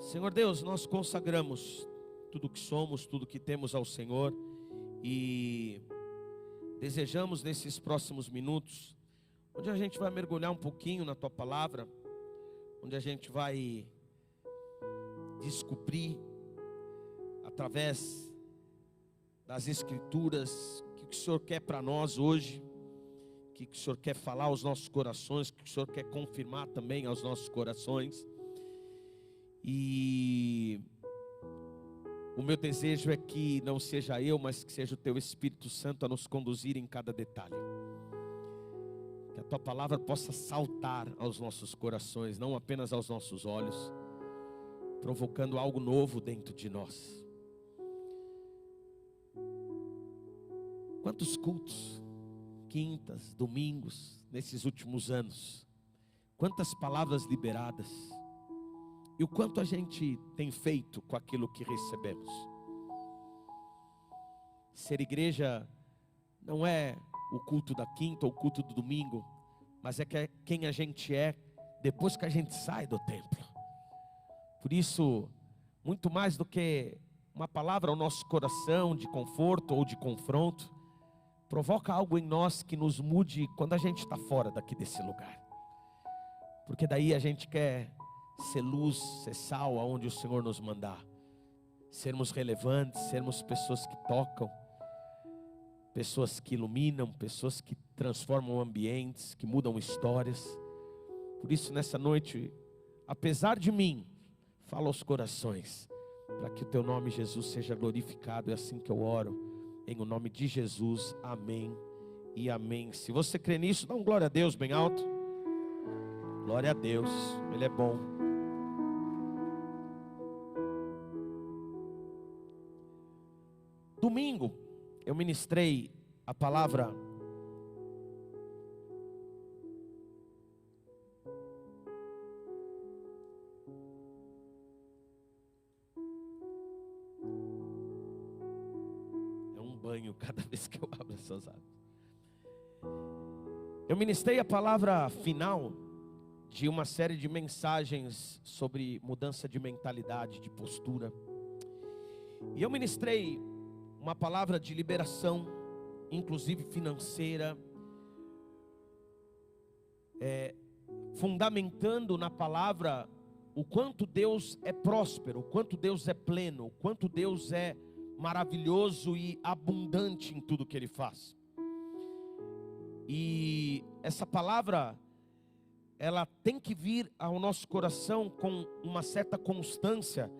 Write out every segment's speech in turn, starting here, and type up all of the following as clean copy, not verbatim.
Senhor Deus, nós consagramos tudo que somos, tudo que temos ao Senhor e desejamos nesses próximos minutos, onde a gente vai mergulhar um pouquinho na Tua Palavra, onde a gente vai descobrir através das Escrituras o que o Senhor quer para nós hoje, o que o Senhor quer falar aos nossos corações, o que o Senhor quer confirmar também aos nossos corações. E o meu desejo é que não seja eu, mas que seja o Teu Espírito Santo a nos conduzir em cada detalhe. Que a Tua Palavra possa saltar aos nossos corações, não apenas aos nossos olhos, provocando algo novo dentro de nós. Quantos cultos, quintas, domingos, nesses últimos anos, quantas palavras liberadas, e o quanto a gente tem feito com aquilo que recebemos. Ser igreja não é o culto da quinta ou o culto do domingo, mas é quem a gente é depois que a gente sai do templo. Por isso, muito mais do que uma palavra ao nosso coração de conforto ou de confronto, provoca algo em nós que nos mude quando a gente está fora daqui desse lugar. Porque daí a gente quer ser luz, ser sal aonde o Senhor nos mandar. Sermos relevantes, sermos pessoas que tocam, pessoas que iluminam, pessoas que transformam ambientes, que mudam histórias. Por isso nessa noite, apesar de mim, fala aos corações, para que o Teu nome, Jesus, seja glorificado. É assim que eu oro, em o nome de Jesus, amém e amém. Se você crê nisso, dá um glória a Deus bem alto. Glória a Deus, Ele é bom. Domingo, eu ministrei a palavra é um banho cada vez que eu abro essas águas. Eu ministrei a palavra final de uma série de mensagens sobre mudança de mentalidade, de postura. E eu ministrei uma palavra de liberação, inclusive financeira, fundamentando na palavra o quanto Deus é próspero, o quanto Deus é pleno, o quanto Deus é maravilhoso e abundante em tudo que Ele faz. E essa palavra, ela tem que vir ao nosso coração com uma certa constância,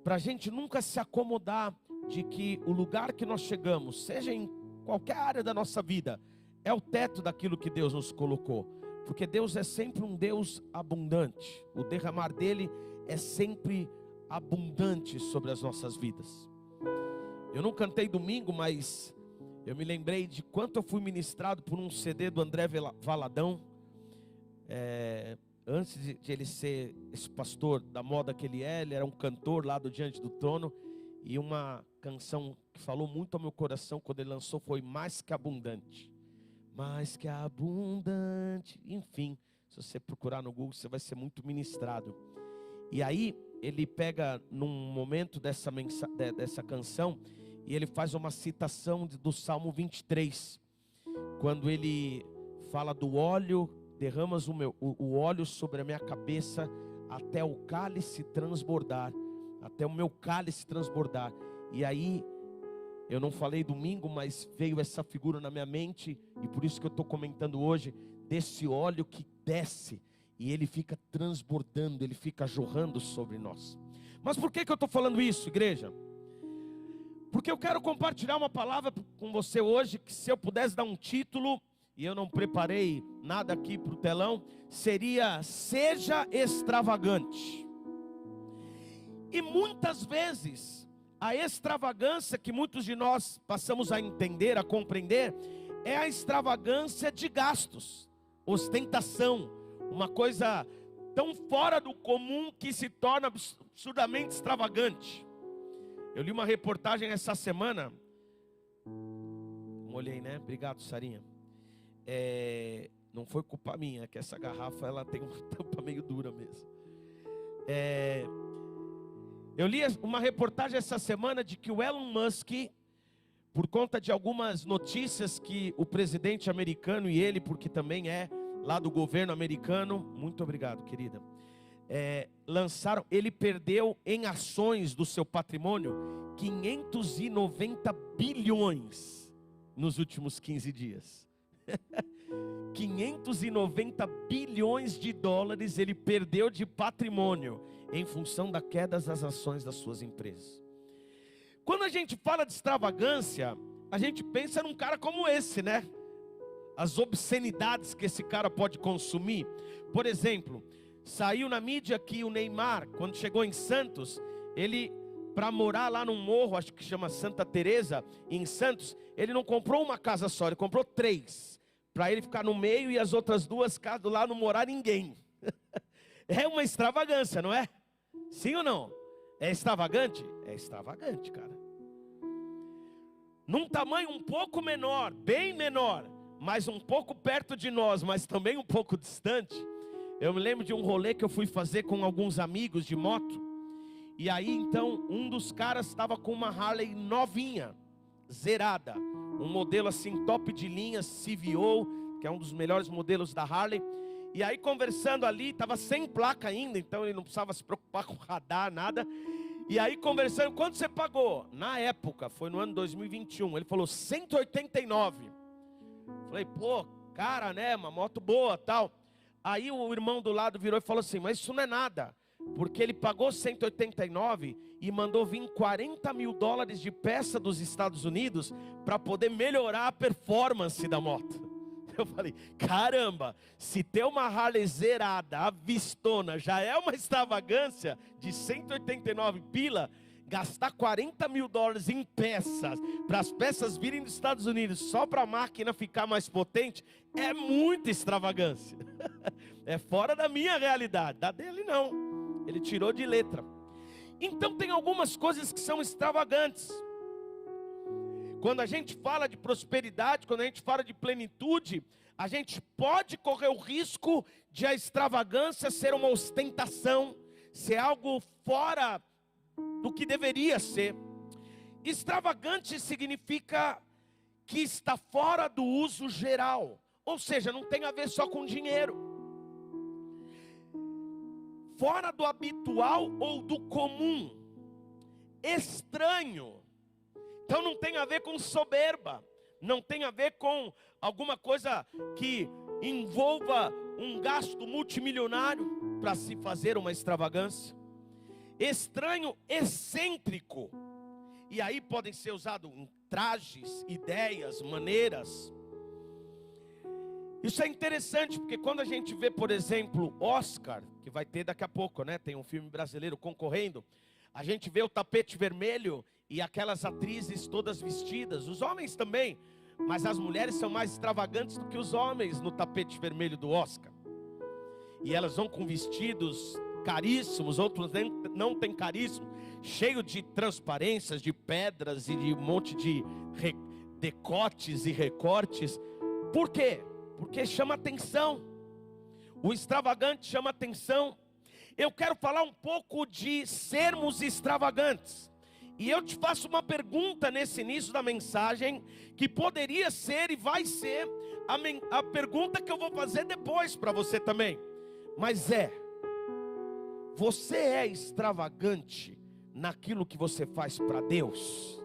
para a gente nunca se acomodar de que o lugar que nós chegamos, seja em qualquer área da nossa vida, é o teto daquilo que Deus nos colocou. Porque Deus é sempre um Deus abundante. O derramar dele é sempre abundante sobre as nossas vidas. Eu não cantei domingo, mas eu me lembrei de quanto eu fui ministrado por um CD do André Valadão. Antes de ele ser esse pastor da moda que ele era um cantor lá do Diante do Trono. E uma canção que falou muito ao meu coração quando ele lançou foi Mais que Abundante. Mais que abundante. Enfim, se você procurar no Google, você vai ser muito ministrado. E aí, ele pega num momento dessa canção, e ele faz uma citação do Salmo 23. Quando ele fala do óleo, derramas o óleo sobre a minha cabeça, até o cálice transbordar. Até o meu cálice transbordar. E aí, eu não falei domingo, mas veio essa figura na minha mente, e por isso que eu estou comentando hoje, desse óleo que desce, e ele fica transbordando, ele fica jorrando sobre nós. Mas por que eu estou falando isso, igreja? Porque eu quero compartilhar uma palavra com você hoje, que se eu pudesse dar um título, e eu não preparei nada aqui para o telão, seria Seja Extravagante. E muitas vezes, a extravagância que muitos de nós passamos a entender, a compreender, é a extravagância de gastos, ostentação, uma coisa tão fora do comum que se torna absurdamente extravagante. Eu li uma reportagem essa semana, molhei, né? Obrigado, Sarinha. Não foi culpa minha, que essa garrafa ela tem uma tampa meio dura mesmo. Eu li uma reportagem essa semana de que o Elon Musk, por conta de algumas notícias que o presidente americano e ele, porque também é lá do governo americano, muito obrigado, querida, lançaram, ele perdeu em ações do seu patrimônio 590 bilhões nos últimos 15 dias. 590 bilhões de dólares ele perdeu de patrimônio em função da queda das ações das suas empresas. Quando a gente fala de extravagância, a gente pensa num cara como esse, né? As obscenidades que esse cara pode consumir. Por exemplo, saiu na mídia que o Neymar, quando chegou em Santos, ele, para morar lá num morro, acho que chama Santa Teresa, em Santos, ele não comprou uma casa só, ele comprou 3, para ele ficar no meio e as outras 2 casas lá não morar ninguém. É uma extravagância, não é? Sim ou não? É extravagante? É extravagante, cara. Num tamanho um pouco menor, bem menor, mas um pouco perto de nós, mas também um pouco distante. Eu me lembro de um rolê que eu fui fazer com alguns amigos de moto. E aí então um dos caras estava com uma Harley novinha, zerada, um modelo assim top de linha, CVO, que é um dos melhores modelos da Harley. E aí conversando ali, estava sem placa ainda, então ele não precisava se preocupar com radar, nada. E aí conversando, quanto você pagou? Na época, foi no ano 2021, ele falou 189. Falei, pô, cara, né, uma moto boa, tal. Aí o irmão do lado virou e falou assim, mas isso não é nada, porque ele pagou 189 e mandou vir 40 mil dólares de peça dos Estados Unidos para poder melhorar a performance da moto. Eu falei, caramba, se ter uma Harley zerada, a vistona, já é uma extravagância de 189 pila, gastar 40 mil dólares em peças, para as peças virem dos Estados Unidos, só para a máquina ficar mais potente, é muita extravagância. É fora da minha realidade, da dele não, ele tirou de letra. Então tem algumas coisas que são extravagantes. Quando a gente fala de prosperidade, quando a gente fala de plenitude, a gente pode correr o risco de a extravagância ser uma ostentação, ser algo fora do que deveria ser. Extravagante significa que está fora do uso geral, ou seja, não tem a ver só com dinheiro. Fora do habitual ou do comum, estranho. Então não tem a ver com soberba, não tem a ver com alguma coisa que envolva um gasto multimilionário para se fazer uma extravagância. Estranho, excêntrico, e aí podem ser usados em trajes, ideias, maneiras. Isso é interessante, porque quando a gente vê, por exemplo, Oscar, que vai ter daqui a pouco, né? Tem um filme brasileiro concorrendo, a gente vê o tapete vermelho e aquelas atrizes todas vestidas, os homens também, mas as mulheres são mais extravagantes do que os homens no tapete vermelho do Oscar. E elas vão com vestidos caríssimos, outros não têm caríssimo, cheio de transparências, de pedras e de um monte de decotes e recortes. Por quê? Porque chama atenção. O extravagante chama atenção. Eu quero falar um pouco de sermos extravagantes. E eu te faço uma pergunta nesse início da mensagem, que poderia ser e vai ser a pergunta que eu vou fazer depois para você também. Mas você é extravagante naquilo que você faz para Deus?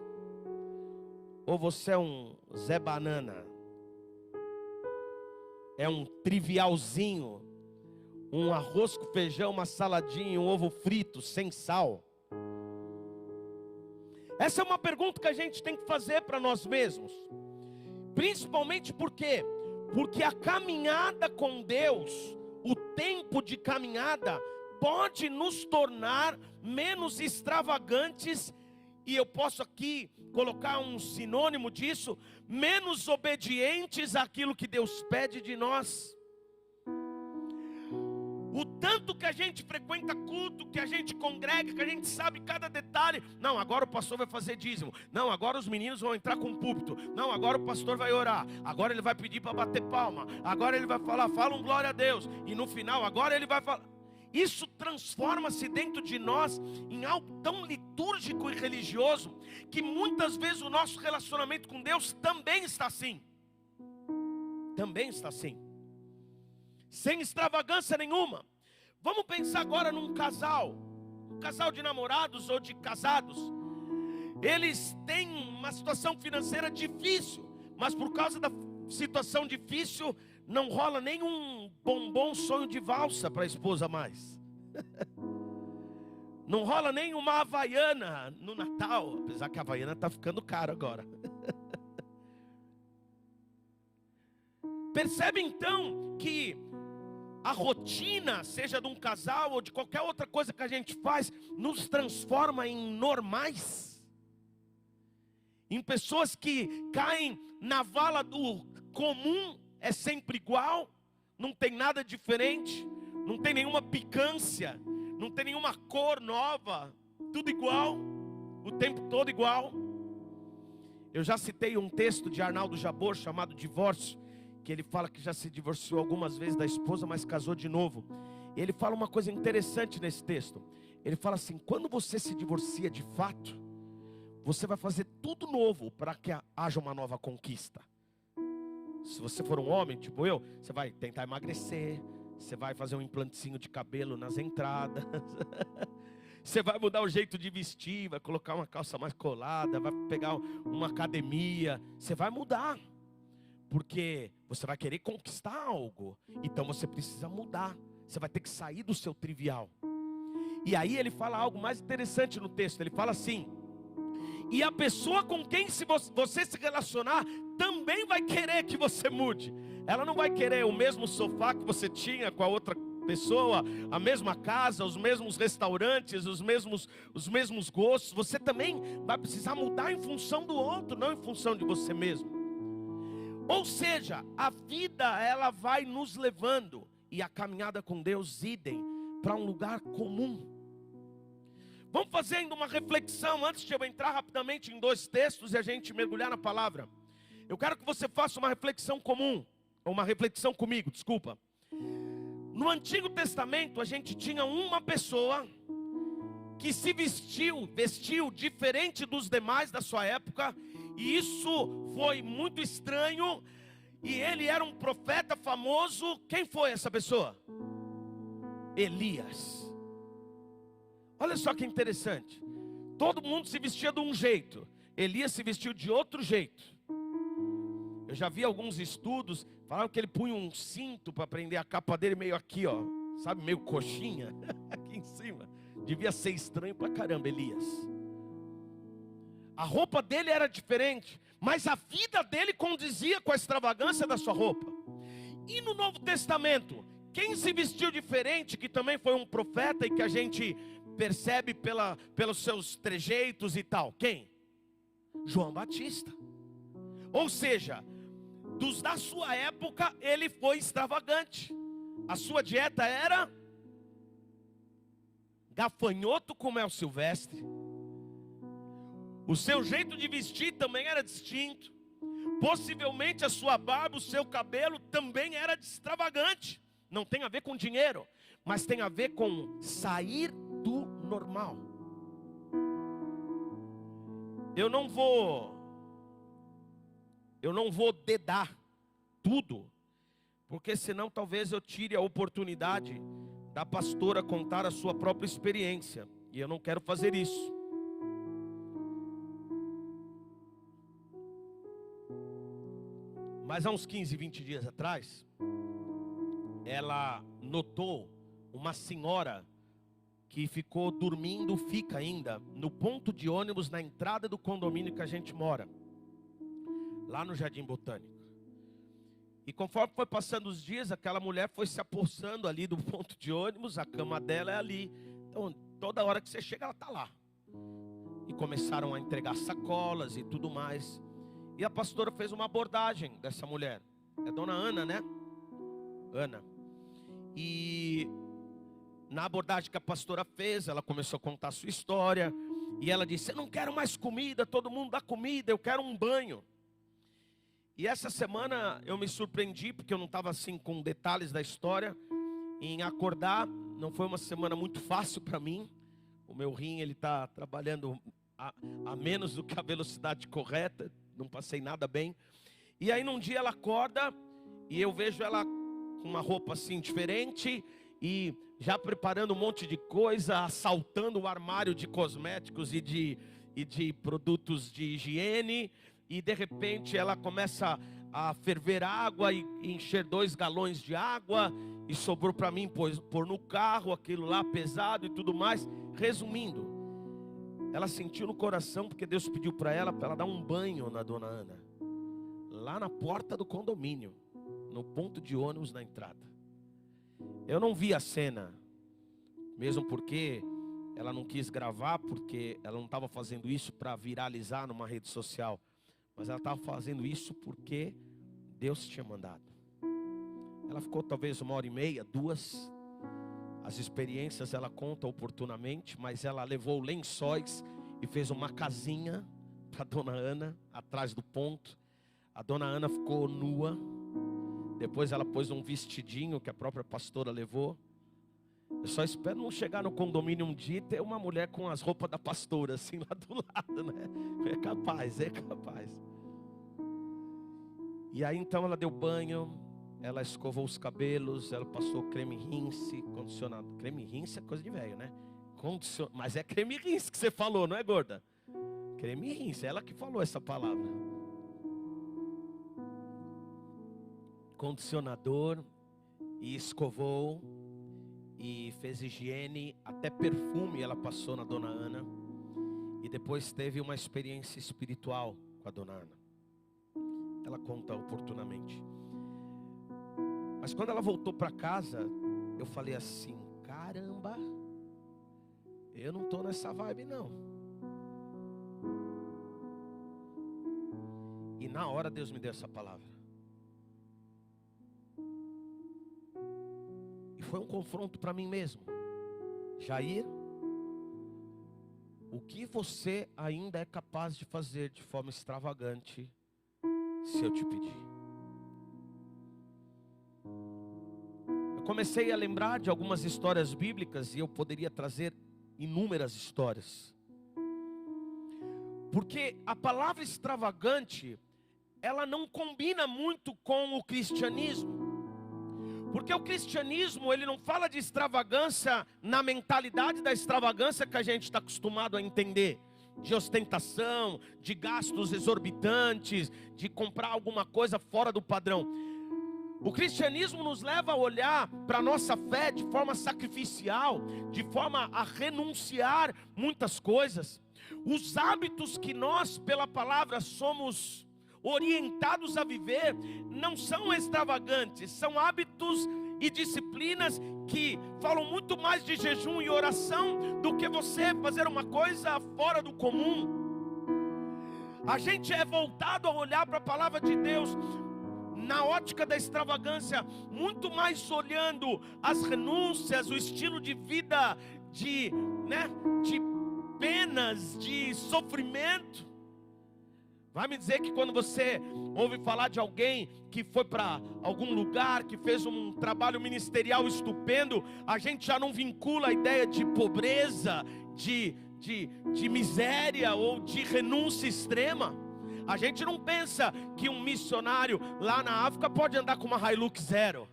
Ou você é um Zé Banana? É um trivialzinho, um arroz com feijão, uma saladinha, um ovo frito, sem sal? Essa é uma pergunta que a gente tem que fazer para nós mesmos. Principalmente por quê? Porque a caminhada com Deus, o tempo de caminhada, pode nos tornar menos extravagantes. E eu posso aqui colocar um sinônimo disso: menos obedientes àquilo que Deus pede de nós. O tanto que a gente frequenta culto, que a gente congrega, que a gente sabe cada detalhe. Não, agora o pastor vai fazer dízimo. Não, agora os meninos vão entrar com púlpito. Não, agora o pastor vai orar. Agora ele vai pedir para bater palma. Agora ele vai falar, fala um glória a Deus. E no final, agora ele vai falar. Isso transforma-se dentro de nós em algo tão litúrgico e religioso, que muitas vezes o nosso relacionamento com Deus também está assim. Também está assim. Sem extravagância nenhuma. Vamos pensar agora num casal. Um casal de namorados ou de casados. Eles têm uma situação financeira difícil, mas por causa da situação difícil, não rola nenhum bombom sonho de valsa para a esposa mais. Não rola nem uma havaiana no Natal, apesar que a havaiana está ficando cara agora. Percebe então que a rotina, seja de um casal ou de qualquer outra coisa que a gente faz, nos transforma em normais, em pessoas que caem na vala do comum, é sempre igual, não tem nada diferente, não tem nenhuma picância, não tem nenhuma cor nova, tudo igual, o tempo todo igual. Eu já citei um texto de Arnaldo Jabor chamado Divórcio, que ele fala que já se divorciou algumas vezes da esposa, mas casou de novo. Ele fala uma coisa interessante nesse texto. Ele fala assim: quando você se divorcia de fato, você vai fazer tudo novo para que haja uma nova conquista. Se você for um homem, tipo eu, você vai tentar emagrecer, você vai fazer um implantezinho de cabelo nas entradas, você vai mudar o jeito de vestir, vai colocar uma calça mais colada, vai pegar uma academia, você vai mudar, porque você vai querer conquistar algo, então você precisa mudar, você vai ter que sair do seu trivial. E aí ele fala algo mais interessante no texto, ele fala assim: e a pessoa com quem você se relacionar também vai querer que você mude. Ela não vai querer o mesmo sofá que você tinha com a outra pessoa, a mesma casa, os mesmos restaurantes, os mesmos gostos. Você também vai precisar mudar em função do outro, não em função de você mesmo. Ou seja, a vida ela vai nos levando, e a caminhada com Deus idem, para um lugar comum. Vamos fazendo uma reflexão antes de eu entrar rapidamente em dois textos e a gente mergulhar na palavra. Eu quero que você faça uma reflexão comum, ou uma reflexão comigo, desculpa. No Antigo Testamento a gente tinha uma pessoa que se vestiu diferente dos demais da sua época, e isso foi muito estranho, e ele era um profeta famoso. Quem foi essa pessoa? Elias. Olha só que interessante. Todo mundo se vestia de um jeito, Elias se vestiu de outro jeito. Eu já vi alguns estudos, falaram que ele punha um cinto para prender a capa dele meio aqui, ó, sabe, meio coxinha, aqui em cima. Devia ser estranho pra caramba, Elias. A roupa dele era diferente, mas a vida dele condizia com a extravagância da sua roupa. E no Novo Testamento, quem se vestiu diferente, que também foi um profeta e que a gente percebe pelos seus trejeitos e tal? Quem? João Batista. Ou seja, dos da sua época ele foi extravagante. A sua dieta era gafanhoto com mel silvestre. O seu jeito de vestir também era distinto. Possivelmente a sua barba, o seu cabelo também era extravagante. Não tem a ver com dinheiro, mas tem a ver com sair do normal. Eu não vou dedar tudo, porque senão talvez eu tire a oportunidade da pastora contar a sua própria experiência, e eu não quero fazer isso. Mas há uns 15, 20 dias atrás, ela notou uma senhora que ficou dormindo, fica ainda, no ponto de ônibus na entrada do condomínio que a gente mora, lá no Jardim Botânico. E conforme foi passando os dias, aquela mulher foi se apossando ali do ponto de ônibus, a cama dela é ali. Então, toda hora que você chega, ela está lá. E começaram a entregar sacolas e tudo mais. E a pastora fez uma abordagem dessa mulher. É dona Ana, né? Ana. E na abordagem que a pastora fez, ela começou a contar a sua história. E ela disse: eu não quero mais comida, todo mundo dá comida, eu quero um banho. E essa semana eu me surpreendi, porque eu não estava assim com detalhes da história. em acordar. Não foi uma semana muito fácil para mim. O meu rim, ele está trabalhando a menos do que a velocidade correta. Não passei nada bem. E aí num dia ela acorda e eu vejo ela com uma roupa assim diferente e já preparando um monte de coisa, assaltando o armário de cosméticos e de produtos de higiene. E de repente ela começa a ferver água e encher 2 galões de água. E sobrou para mim pôr no carro, aquilo lá pesado e tudo mais. Resumindo, ela sentiu no coração, porque Deus pediu para ela dar um banho na dona Ana, lá na porta do condomínio, no ponto de ônibus na entrada. Eu não vi a cena, mesmo porque ela não quis gravar, porque ela não estava fazendo isso para viralizar numa rede social, mas ela estava fazendo isso porque Deus tinha mandado. Ela ficou talvez 1h30, 2. As experiências ela conta oportunamente, mas ela levou lençóis e fez uma casinha para dona Ana, atrás do ponto. A dona Ana ficou nua. Depois ela pôs um vestidinho que a própria pastora levou. Eu só espero não chegar no condomínio um dia e ter uma mulher com as roupas da pastora assim lá do lado, né? É capaz, é capaz. E aí então ela deu banho, ela escovou os cabelos, ela passou creme rinse, condicionado. Creme rinse é coisa de velho, né? Mas é creme rinse que você falou, não é, gorda? Creme rinse, ela que falou essa palavra. Condicionador, e escovou, e fez higiene, até perfume ela passou na dona Ana. E depois teve uma experiência espiritual com a dona Ana. Ela conta oportunamente. Mas quando ela voltou para casa, eu falei assim: caramba, eu não estou nessa vibe não. E na hora Deus me deu essa palavra. E foi um confronto para mim mesmo. Jair, o que você ainda é capaz de fazer de forma extravagante se eu te pedir? Eu comecei a lembrar de algumas histórias bíblicas e eu poderia trazer inúmeras histórias. Porque a palavra extravagante, ela não combina muito com o cristianismo. Porque o cristianismo, ele não fala de extravagância na mentalidade da extravagância que a gente está acostumado a entender. De ostentação, de gastos exorbitantes, de comprar alguma coisa fora do padrão. O cristianismo nos leva a olhar para a nossa fé de forma sacrificial, de forma a renunciar muitas coisas. Os hábitos que nós, pela palavra, somos orientados a viver, não são extravagantes, são hábitos e disciplinas que falam muito mais de jejum e oração do que você fazer uma coisa fora do comum. A gente é voltado a olhar para a palavra de Deus na ótica da extravagância, muito mais olhando as renúncias, o estilo de vida de penas, de sofrimento. Vai me dizer que quando você ouve falar de alguém que foi para algum lugar, que fez um trabalho ministerial estupendo, a gente já não vincula a ideia de pobreza, de miséria ou de renúncia extrema. A gente não pensa que um missionário lá na África pode andar com uma Hilux zero.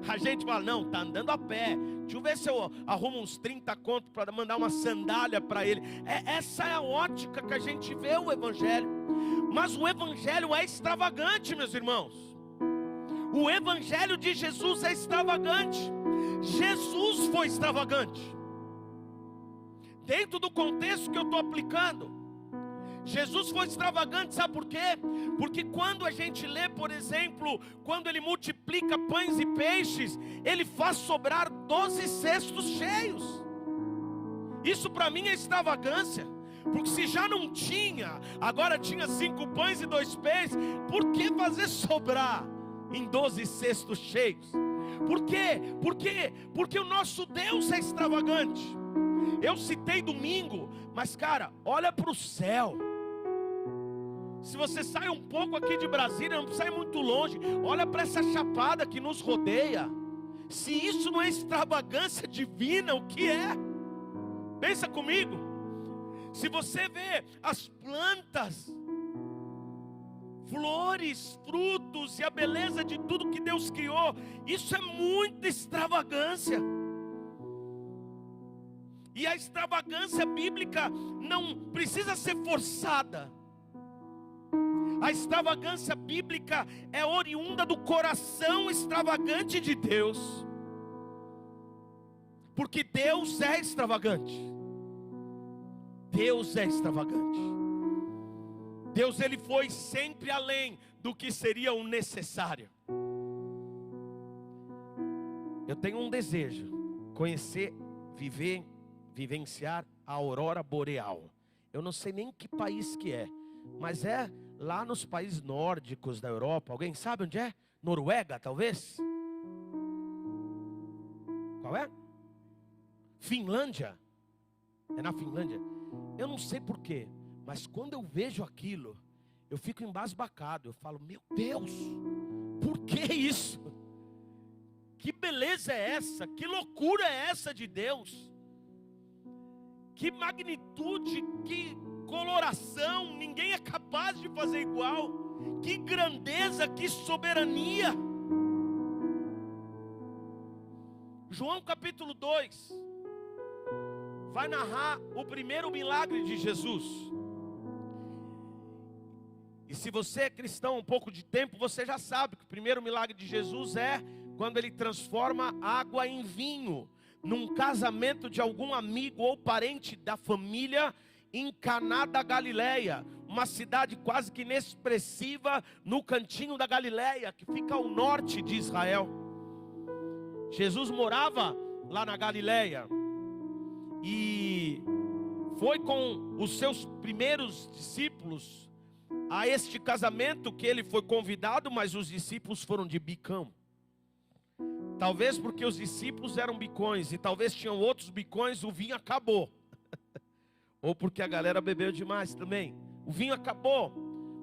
A gente fala, não, tá andando a pé. Deixa eu ver se eu arrumo uns 30 contos para mandar uma sandália para ele. Essa é a ótica que a gente vê o evangelho. Mas o evangelho é extravagante, meus irmãos. O evangelho de Jesus é extravagante. Jesus foi extravagante. Dentro do contexto que eu estou aplicando, Jesus foi extravagante, sabe por quê? Porque quando a gente lê, por exemplo, quando ele multiplica pães e peixes, ele faz sobrar 12 cestos cheios. Isso para mim é extravagância. Porque se já não tinha, agora tinha 5 pães e 2 peixes, por que fazer sobrar em 12 cestos cheios? Por quê? Porque o nosso Deus é extravagante. Eu citei domingo, mas cara, olha para o céu. Se você sai um pouco aqui de Brasília, não precisa ir muito longe, olha para essa chapada que nos rodeia. Se isso não é extravagância divina, o que é? Pensa comigo. Se você vê as plantas, flores, frutos e a beleza de tudo que Deus criou, isso é muita extravagância. E a extravagância bíblica não precisa ser forçada. A extravagância bíblica é oriunda do coração extravagante de Deus. Porque Deus é extravagante. Deus é extravagante. Deus, ele foi sempre além do que seria o necessário. Eu tenho um desejo: conhecer, vivenciar a aurora boreal. Eu não sei nem que país que é, mas é lá nos países nórdicos da Europa. Alguém sabe onde é? Noruega, talvez? Qual é? Finlândia. É na Finlândia. Eu não sei porquê, mas quando eu vejo aquilo, eu fico embasbacado. Eu falo, meu Deus, por que isso? Que beleza é essa? Que loucura é essa de Deus? Que magnitude, que coloração, ninguém é capaz de fazer igual. Que grandeza, que soberania. João capítulo 2 vai narrar o primeiro milagre de Jesus. E se você é cristão há um pouco de tempo, você já sabe que o primeiro milagre de Jesus é quando ele transforma água em vinho, num casamento de algum amigo ou parente da família em Caná da Galileia, uma cidade quase que inexpressiva no cantinho da Galileia, que fica ao norte de Israel. Jesus morava lá na Galileia e foi com os seus primeiros discípulos a este casamento que ele foi convidado, mas os discípulos foram de bicão. Talvez porque os discípulos eram bicões e talvez tinham outros bicões, o vinho acabou. Ou porque a galera bebeu demais também. O vinho acabou.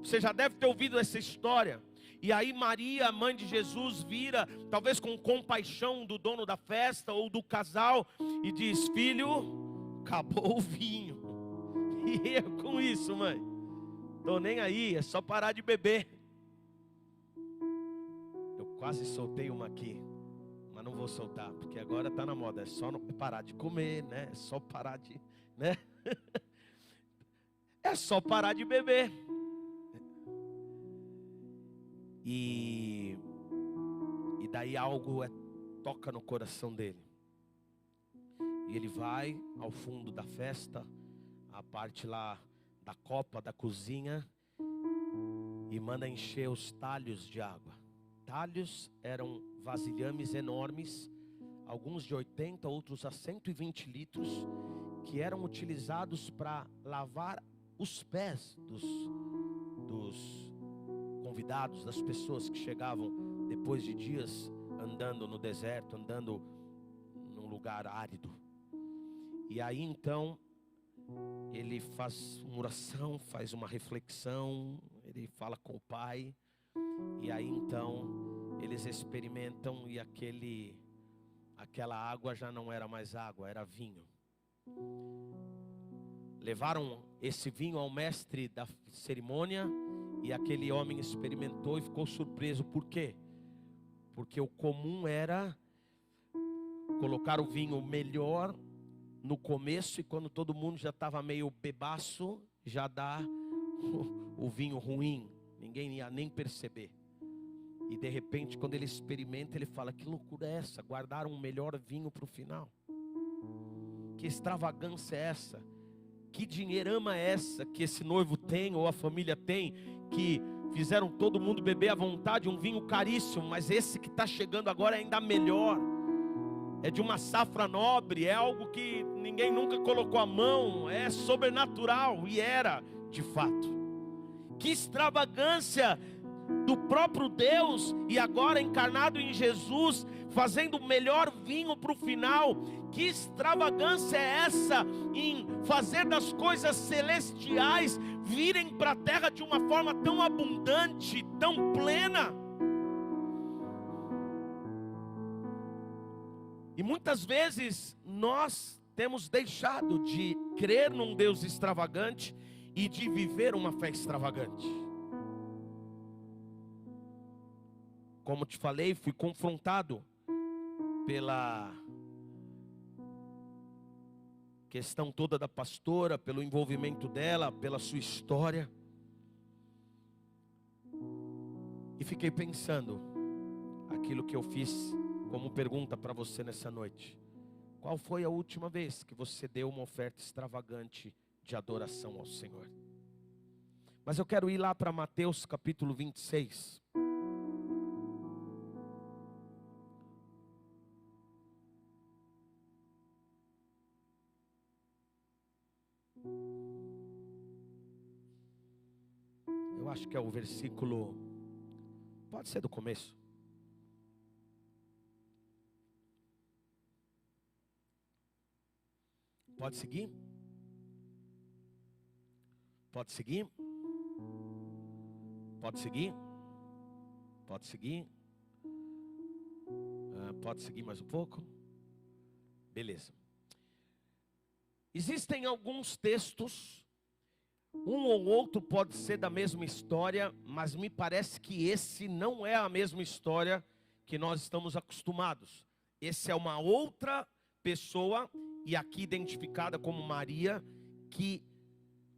Você já deve ter ouvido essa história. E aí Maria, a mãe de Jesus, vira, talvez com compaixão do dono da festa ou do casal, e diz: filho, acabou o vinho. E eu com isso, mãe, tô nem aí, é só parar de beber. Eu quase soltei uma aqui, mas não vou soltar, porque agora tá na moda, é só não parar de comer, né? É só parar de, né? É só parar de beber. E daí algo toca no coração dele. E ele vai ao fundo da festa, a parte lá da copa da cozinha, e manda encher os talhos de água. Talhos eram vasilhames enormes, alguns de 80, outros a 120 litros, que eram utilizados para lavar os pés dos convidados, das pessoas que chegavam depois de dias andando no deserto, andando num lugar árido. E aí então ele faz uma oração, faz uma reflexão, ele fala com o Pai, e aí então eles experimentam, e aquela água já não era mais água, era vinho. Levaram esse vinho ao mestre da cerimônia, e aquele homem experimentou e ficou surpreso. Por quê? Porque o comum era colocar o vinho melhor no começo, e quando todo mundo já estava meio bebaço, já dá o vinho ruim, ninguém ia nem perceber. E de repente, quando ele experimenta, ele fala: que loucura é essa? Guardaram um melhor vinho para o final. Que extravagância é essa? Que dinheirama é essa que esse noivo tem, ou a família tem, que fizeram todo mundo beber à vontade um vinho caríssimo, mas esse que está chegando agora é ainda melhor. É de uma safra nobre, é algo que ninguém nunca colocou a mão, é sobrenatural, e era de fato. Que extravagância do próprio Deus, e agora encarnado em Jesus, fazendo o melhor vinho para o final. Que extravagância é essa em fazer das coisas celestiais virem para a terra de uma forma tão abundante, tão plena. E muitas vezes nós temos deixado de crer num Deus extravagante e de viver uma fé extravagante. Como te falei, fui confrontado pela questão toda da pastora, pelo envolvimento dela, pela sua história. E fiquei pensando, aquilo que eu fiz como pergunta para você nessa noite: qual foi a última vez que você deu uma oferta extravagante de adoração ao Senhor? Mas eu quero ir lá para Mateus capítulo 26. Eu acho que é o versículo, pode ser do começo. Pode seguir? Pode seguir? Pode seguir? Pode seguir? Pode seguir mais um pouco? Beleza. Existem alguns textos, um ou outro pode ser da mesma história, mas me parece que esse não é a mesma história que nós estamos acostumados. Esse é uma outra pessoa, e aqui identificada como Maria, que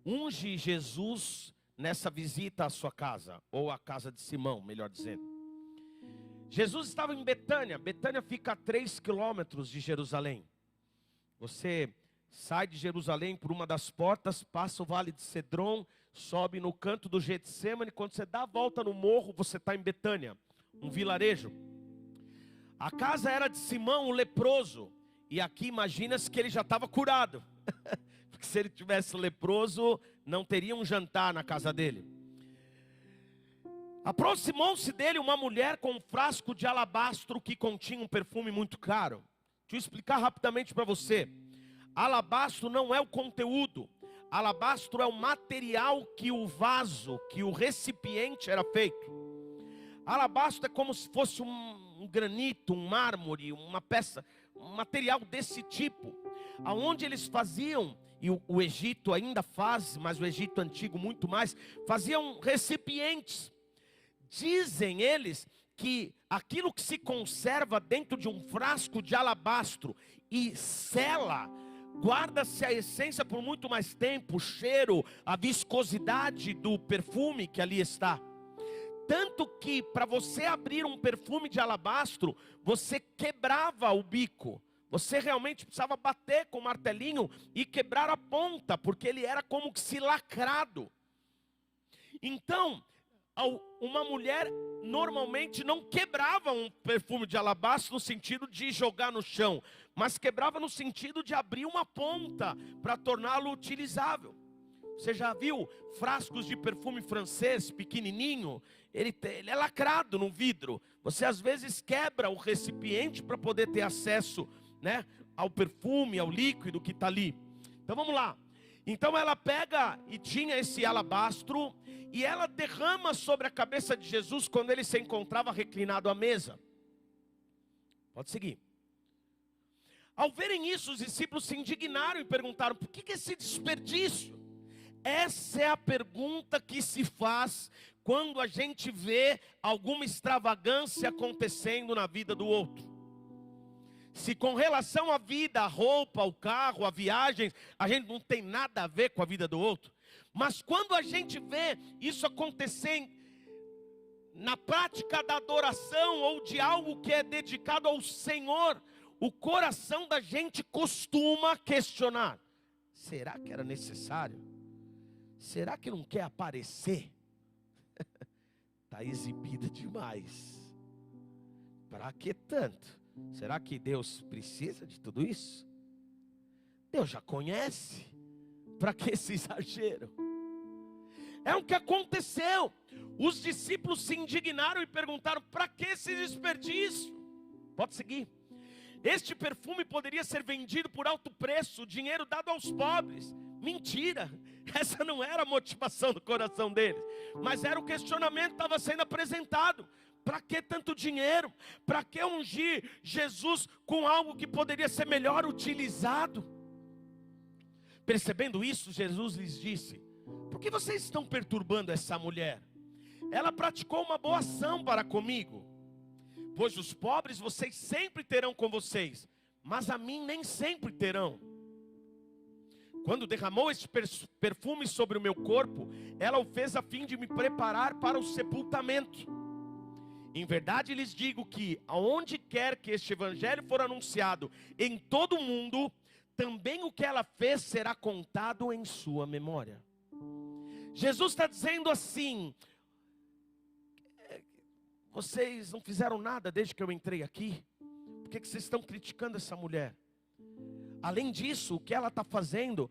unge Jesus nessa visita à sua casa, ou à casa de Simão, melhor dizendo. Jesus estava em Betânia. Betânia fica a 3 quilômetros de Jerusalém. Você sai de Jerusalém por uma das portas, passa o vale de Cedron, sobe no canto do Getsêmani. Quando você dá a volta no morro, você está em Betânia, um vilarejo. A casa era de Simão, o leproso. E aqui imagina-se que ele já estava curado. Porque se ele tivesse leproso, não teria um jantar na casa dele. Aproximou-se dele uma mulher com um frasco de alabastro que continha um perfume muito caro. Deixa eu explicar rapidamente para você. Alabastro não é o conteúdo. Alabastro é o material que o vaso, que o recipiente era feito. Alabastro é como se fosse um granito, um mármore, uma peça, um material desse tipo. Aonde eles faziam, e o Egito ainda faz, mas o Egito antigo muito mais, faziam recipientes. Dizem eles que aquilo que se conserva dentro de um frasco de alabastro e sela, guarda-se a essência por muito mais tempo, o cheiro, a viscosidade do perfume que ali está. Tanto que para você abrir um perfume de alabastro, você quebrava o bico. Você realmente precisava bater com o martelinho e quebrar a ponta, porque ele era como que se lacrado. Então, uma mulher normalmente não quebrava um perfume de alabastro no sentido de jogar no chão, mas quebrava no sentido de abrir uma ponta para torná-lo utilizável. Você já viu frascos de perfume francês pequenininho? Ele é lacrado no vidro. Você às vezes quebra o recipiente para poder ter acesso, né, ao perfume, ao líquido que está ali. Então vamos lá. Então ela pega e tinha esse alabastro e ela derrama sobre a cabeça de Jesus quando ele se encontrava reclinado à mesa. Pode seguir. Ao verem isso, os discípulos se indignaram e perguntaram: por que esse desperdício? Essa é a pergunta que se faz quando a gente vê alguma extravagância acontecendo na vida do outro. Se com relação à vida, a roupa, o carro, a viagem, a gente não tem nada a ver com a vida do outro. Mas quando a gente vê isso acontecer na prática da adoração ou de algo que é dedicado ao Senhor, o coração da gente costuma questionar: será que era necessário? Será que não quer aparecer? Está exibida demais. Para que tanto? Será que Deus precisa de tudo isso? Deus já conhece. Para que esse exagero? É o que aconteceu. Os discípulos se indignaram e perguntaram: para que esse desperdício? Pode seguir. Este perfume poderia ser vendido por alto preço, dinheiro dado aos pobres. Mentira, essa não era a motivação do coração deles, mas era o questionamento que estava sendo apresentado. Para que tanto dinheiro? Para que ungir Jesus com algo que poderia ser melhor utilizado? Percebendo isso, Jesus lhes disse: por que vocês estão perturbando essa mulher? Ela praticou uma boa ação para comigo. Pois os pobres vocês sempre terão com vocês, mas a mim nem sempre terão. Quando derramou esse perfume sobre o meu corpo, ela o fez a fim de me preparar para o sepultamento. Em verdade lhes digo que, aonde quer que este evangelho for anunciado em todo o mundo, também o que ela fez será contado em sua memória. Jesus está dizendo assim: vocês não fizeram nada desde que eu entrei aqui? Por que vocês estão criticando essa mulher? Além disso, o que ela está fazendo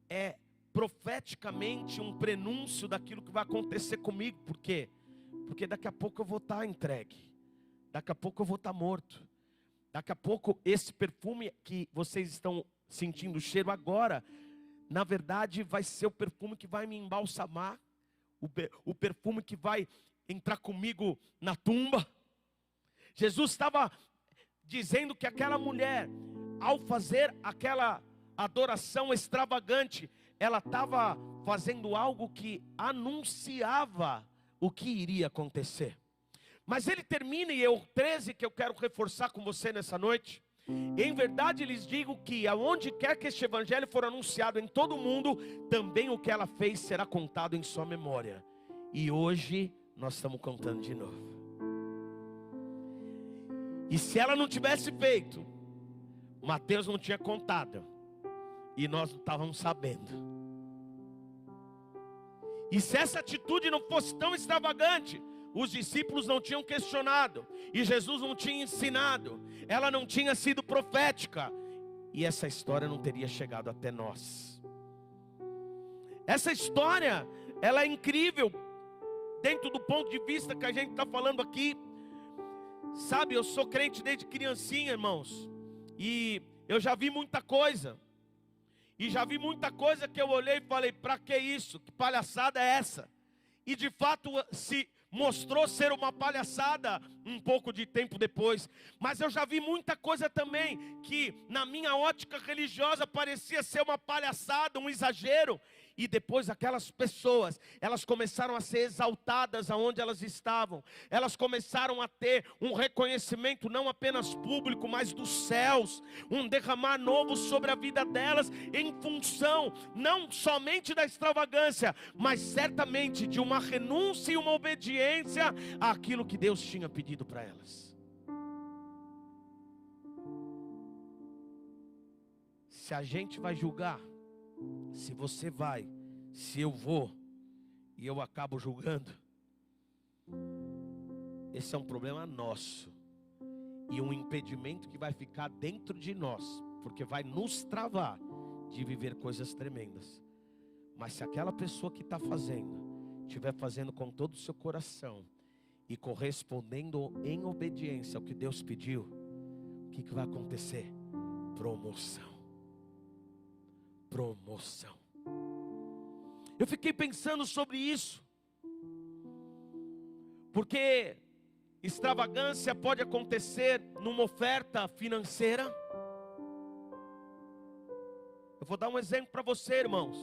é profeticamente um prenúncio daquilo que vai acontecer comigo. Por quê? Porque daqui a pouco eu vou estar entregue. Daqui a pouco eu vou estar morto. Daqui a pouco esse perfume que vocês estão sentindo o cheiro agora, na verdade vai ser o perfume que vai me embalsamar. O perfume que vai entrar comigo na tumba. Jesus estava dizendo que aquela mulher, ao fazer aquela adoração extravagante, ela estava fazendo algo que anunciava o que iria acontecer. Mas ele termina, e é o 13 que eu quero reforçar com você nessa noite. Em verdade lhes digo que aonde quer que este evangelho for anunciado em todo o mundo, também o que ela fez será contado em sua memória. E hoje nós estamos contando de novo. E se ela não tivesse feito, Mateus não tinha contado, e nós não estávamos sabendo. E se essa atitude não fosse tão extravagante, os discípulos não tinham questionado, e Jesus não tinha ensinado, ela não tinha sido profética, e essa história não teria chegado até nós. Essa história, ela é incrível, dentro do ponto de vista que a gente está falando aqui. Sabe, eu sou crente desde criancinha, irmãos, e eu já vi muita coisa. E já vi muita coisa que eu olhei e falei: para que isso? Que palhaçada é essa? E de fato se mostrou ser uma palhaçada um pouco de tempo depois. Mas eu já vi muita coisa também que na minha ótica religiosa parecia ser uma palhaçada, um exagero. E depois aquelas pessoas, elas começaram a ser exaltadas aonde elas estavam. Elas começaram a ter um reconhecimento não apenas público, mas dos céus. Um derramar novo sobre a vida delas, em função não somente da extravagância, mas certamente de uma renúncia e uma obediência àquilo que Deus tinha pedido para elas. Se a gente vai julgar, se você vai, se eu vou, e eu acabo julgando, esse é um problema nosso, e um impedimento que vai ficar dentro de nós, porque vai nos travar de viver coisas tremendas. Mas se aquela pessoa que está fazendo, estiver fazendo com todo o seu coração, e correspondendo em obediência ao que Deus pediu, o que vai acontecer? Promoção. Promoção. Eu fiquei pensando sobre isso, porque extravagância pode acontecer numa oferta financeira. Eu vou dar um exemplo para você, irmãos.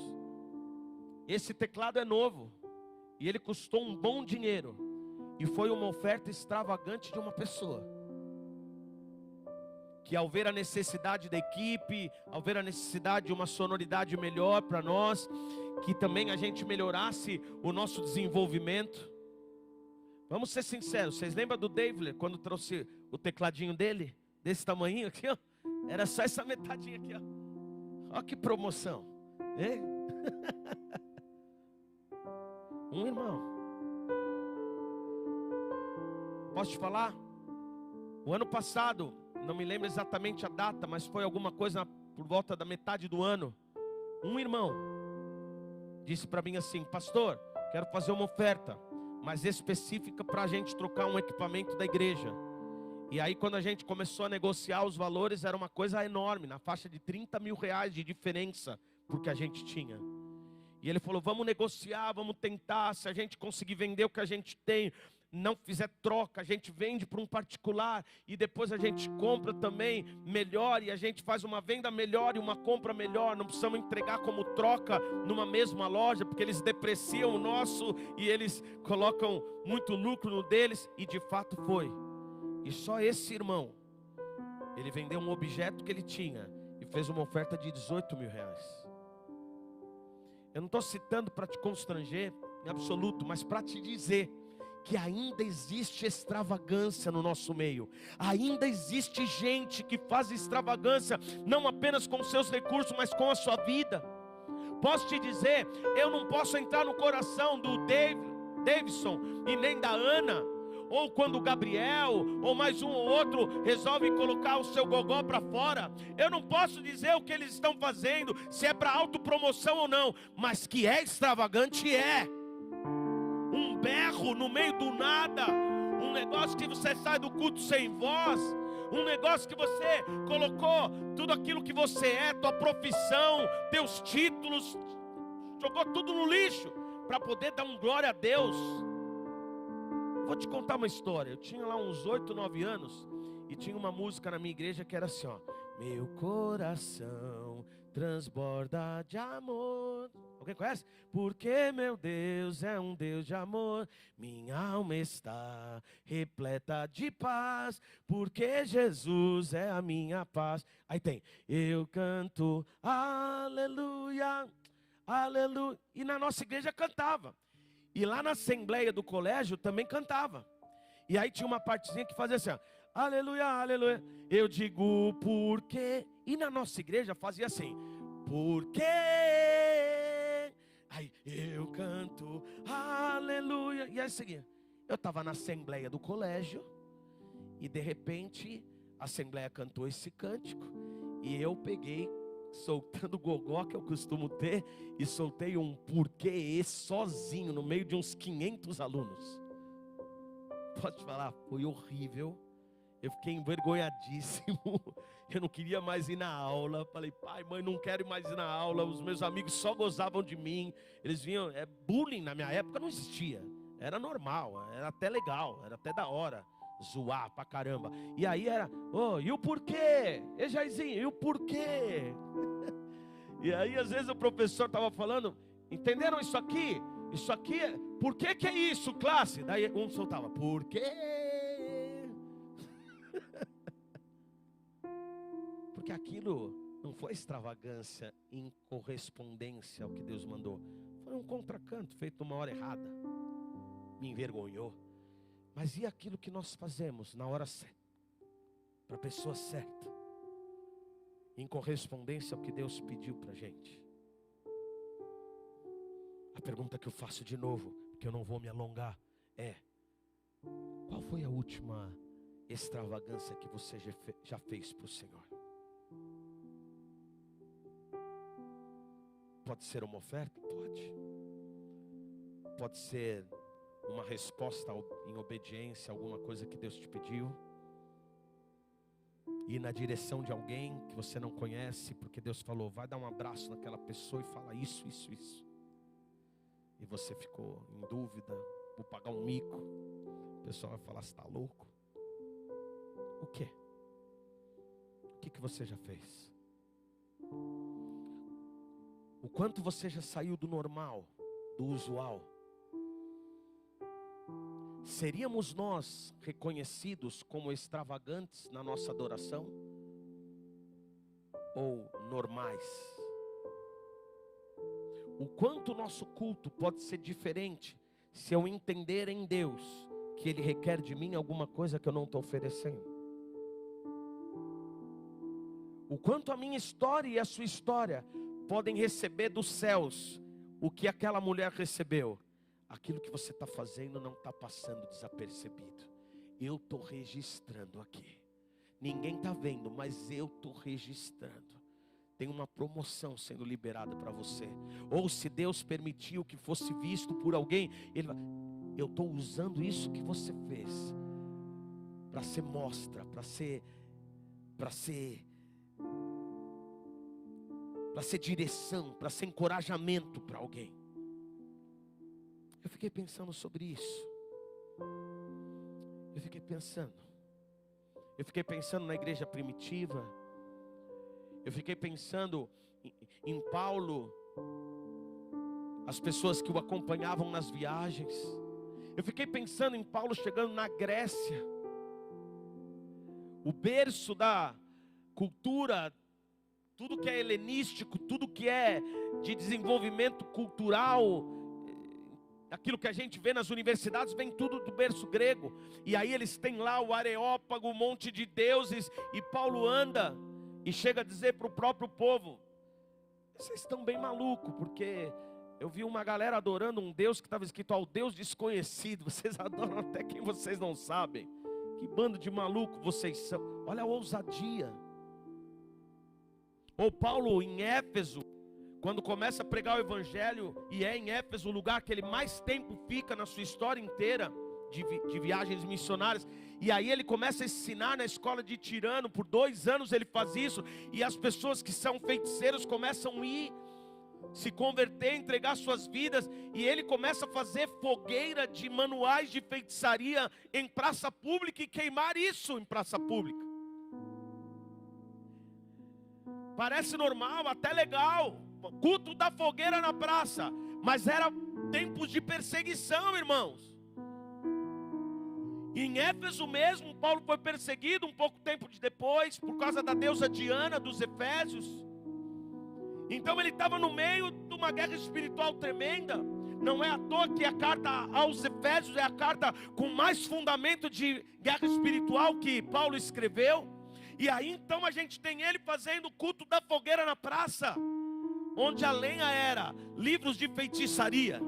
Esse teclado é novo e ele custou um bom dinheiro, e foi uma oferta extravagante de uma pessoa que, ao ver a necessidade da equipe, ao ver a necessidade de uma sonoridade melhor para nós, que também a gente melhorasse o nosso desenvolvimento. Vamos ser sinceros, vocês lembram do David quando trouxe o tecladinho dele? Desse tamanho aqui, ó. Era só essa metadinha aqui, ó. Olha que promoção, hein? Um irmão. Posso te falar? O ano passado, não me lembro exatamente a data, mas foi alguma coisa por volta da metade do ano. Um irmão disse para mim assim: pastor, quero fazer uma oferta, mas específica para a gente trocar um equipamento da igreja. E aí quando a gente começou a negociar os valores, era uma coisa enorme, na faixa de 30 mil reais de diferença porque a gente tinha. E ele falou: vamos negociar, vamos tentar, se a gente conseguir vender o que a gente tem, não fizer troca, a gente vende para um particular e depois a gente compra também melhor, e a gente faz uma venda melhor e uma compra melhor. Não precisamos entregar como troca numa mesma loja, porque eles depreciam o nosso e eles colocam muito lucro no deles. E de fato foi. E só esse irmão, ele vendeu um objeto que ele tinha e fez uma oferta de 18 mil reais. Eu não estou citando para te constranger em absoluto, mas para te dizer que ainda existe extravagância no nosso meio. Ainda existe gente que faz extravagância, não apenas com seus recursos, mas com a sua vida. Posso te dizer, eu não posso entrar no coração do Davidson e nem da Ana, ou quando o Gabriel, ou mais um ou outro, resolve colocar o seu gogó para fora. Eu não posso dizer o que eles estão fazendo, se é para autopromoção ou não, mas que é extravagante, é. Um berro no meio do nada, um negócio que você sai do culto sem voz, um negócio que você colocou tudo aquilo que você é, tua profissão, teus títulos, jogou tudo no lixo, para poder dar um glória a Deus. Vou te contar uma história. Eu tinha lá uns 8, 9 anos e tinha uma música na minha igreja que era assim, ó: meu coração transborda de amor. Alguém conhece? Porque meu Deus é um Deus de amor, minha alma está repleta de paz, porque Jesus é a minha paz. Aí tem: eu canto aleluia, aleluia. E na nossa igreja cantava. E lá na assembleia do colégio também cantava. E aí tinha uma partezinha que fazia assim, ó: aleluia, aleluia, eu digo porque. E na nossa igreja fazia assim: porque. Aí eu canto aleluia. E aí seguia. Eu estava na assembleia do colégio e de repente a assembleia cantou esse cântico e eu peguei, soltando o gogó que eu costumo ter, e soltei um porquê sozinho no meio de uns 500 alunos. Posso te falar, foi horrível. Eu fiquei envergonhadíssimo. Eu não queria mais ir na aula. Falei: pai, mãe, não quero mais ir na aula. Os meus amigos só gozavam de mim. Eles vinham, bullying na minha época não existia. Era normal, era até legal, era até da hora zoar pra caramba. E aí era: oh, e o porquê? E Jairzinho, e o porquê? E aí às vezes o professor estava falando: entenderam isso aqui? Isso aqui, por que que é isso, classe? Daí um soltava: por quê? Porque aquilo não foi extravagância em correspondência ao que Deus mandou. Foi um contracanto feito numa hora errada. Me envergonhou. Mas e aquilo que nós fazemos na hora certa, para a pessoa certa, em correspondência ao que Deus pediu para a gente? A pergunta que eu faço de novo, porque eu não vou me alongar, é: qual foi a última extravagância que você já fez para o Senhor? Pode ser uma oferta? Pode. Pode ser uma resposta em obediência a alguma coisa que Deus te pediu. Ir na direção de alguém que você não conhece, porque Deus falou: vai dar um abraço naquela pessoa e fala isso, isso, isso. E você ficou em dúvida, vou pagar um mico. O pessoal vai falar: você está louco? O quê? O que você já fez? O quanto você já saiu do normal, do usual? Seríamos nós reconhecidos como extravagantes na nossa adoração? Ou normais? O quanto o nosso culto pode ser diferente se eu entender em Deus que Ele requer de mim alguma coisa que eu não estou oferecendo? O quanto a minha história e a sua história podem receber dos céus o que aquela mulher recebeu? Aquilo que você está fazendo não está passando desapercebido. Eu estou registrando aqui. Ninguém está vendo, mas eu estou registrando. Tem uma promoção sendo liberada para você. Ou se Deus permitiu que fosse visto por alguém, Ele vai: eu estou usando isso que você fez para ser mostra, para ser direção, para ser encorajamento para alguém. Eu fiquei pensando sobre isso. Eu fiquei pensando. Eu fiquei pensando na igreja primitiva. Eu fiquei pensando em Paulo, as pessoas que o acompanhavam nas viagens. Eu fiquei pensando em Paulo chegando na Grécia, o berço da cultura, tudo que é helenístico, tudo que é de desenvolvimento cultural, aquilo que a gente vê nas universidades, vem tudo do berço grego. E aí eles têm lá o Areópago, um monte de deuses, e Paulo anda e chega a dizer para o próprio povo: vocês estão bem malucos, porque eu vi uma galera adorando um Deus que estava escrito ao Deus desconhecido. Vocês adoram até quem vocês não sabem. Que bando de maluco vocês são. Olha a ousadia. Ou Paulo em Éfeso, quando começa a pregar o evangelho, e é em Éfeso o lugar que ele mais tempo fica na sua história inteira de viagens missionárias. E aí ele começa a ensinar na escola de Tirano. Por 2 anos ele faz isso. E as pessoas que são feiticeiros começam a ir se converter, entregar suas vidas. E ele começa a fazer fogueira de manuais de feitiçaria em praça pública e queimar isso em praça pública. Parece normal, até legal, culto da fogueira na praça, mas era tempos de perseguição, irmãos. E em Éfeso mesmo, Paulo foi perseguido um pouco tempo depois, por causa da deusa Diana dos Efésios. Então ele estava no meio de uma guerra espiritual tremenda. Não é à toa que a carta aos Efésios é a carta com mais fundamento de guerra espiritual que Paulo escreveu. E aí então a gente tem ele fazendo o culto da fogueira na praça, onde a lenha era livros de feitiçaria,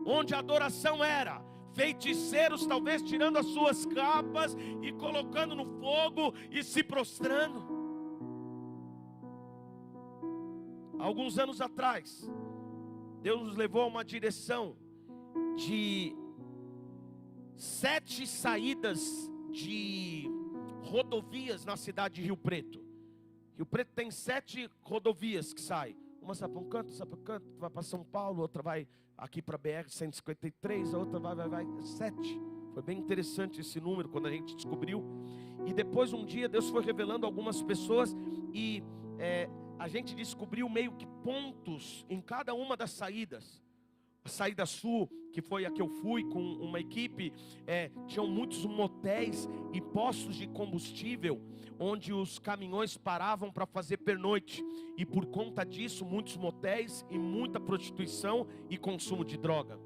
onde a adoração era feiticeiros talvez tirando as suas capas e colocando no fogo e se prostrando. Alguns anos atrás, Deus nos levou a uma direção de 7 saídas de rodovias na cidade de Rio Preto. Rio Preto tem 7 rodovias que saem. Uma sai para um canto, sai para o canto, vai para São Paulo, outra vai aqui para BR-153, a outra vai 7. Foi bem interessante esse número quando a gente descobriu. E depois um dia Deus foi revelando algumas pessoas e a gente descobriu meio que pontos em cada uma das saídas. A saída sul, que foi a que eu fui com uma equipe, tinham muitos motéis e postos de combustível, onde os caminhões paravam para fazer pernoite. E por conta disso, muitos motéis e muita prostituição e consumo de droga.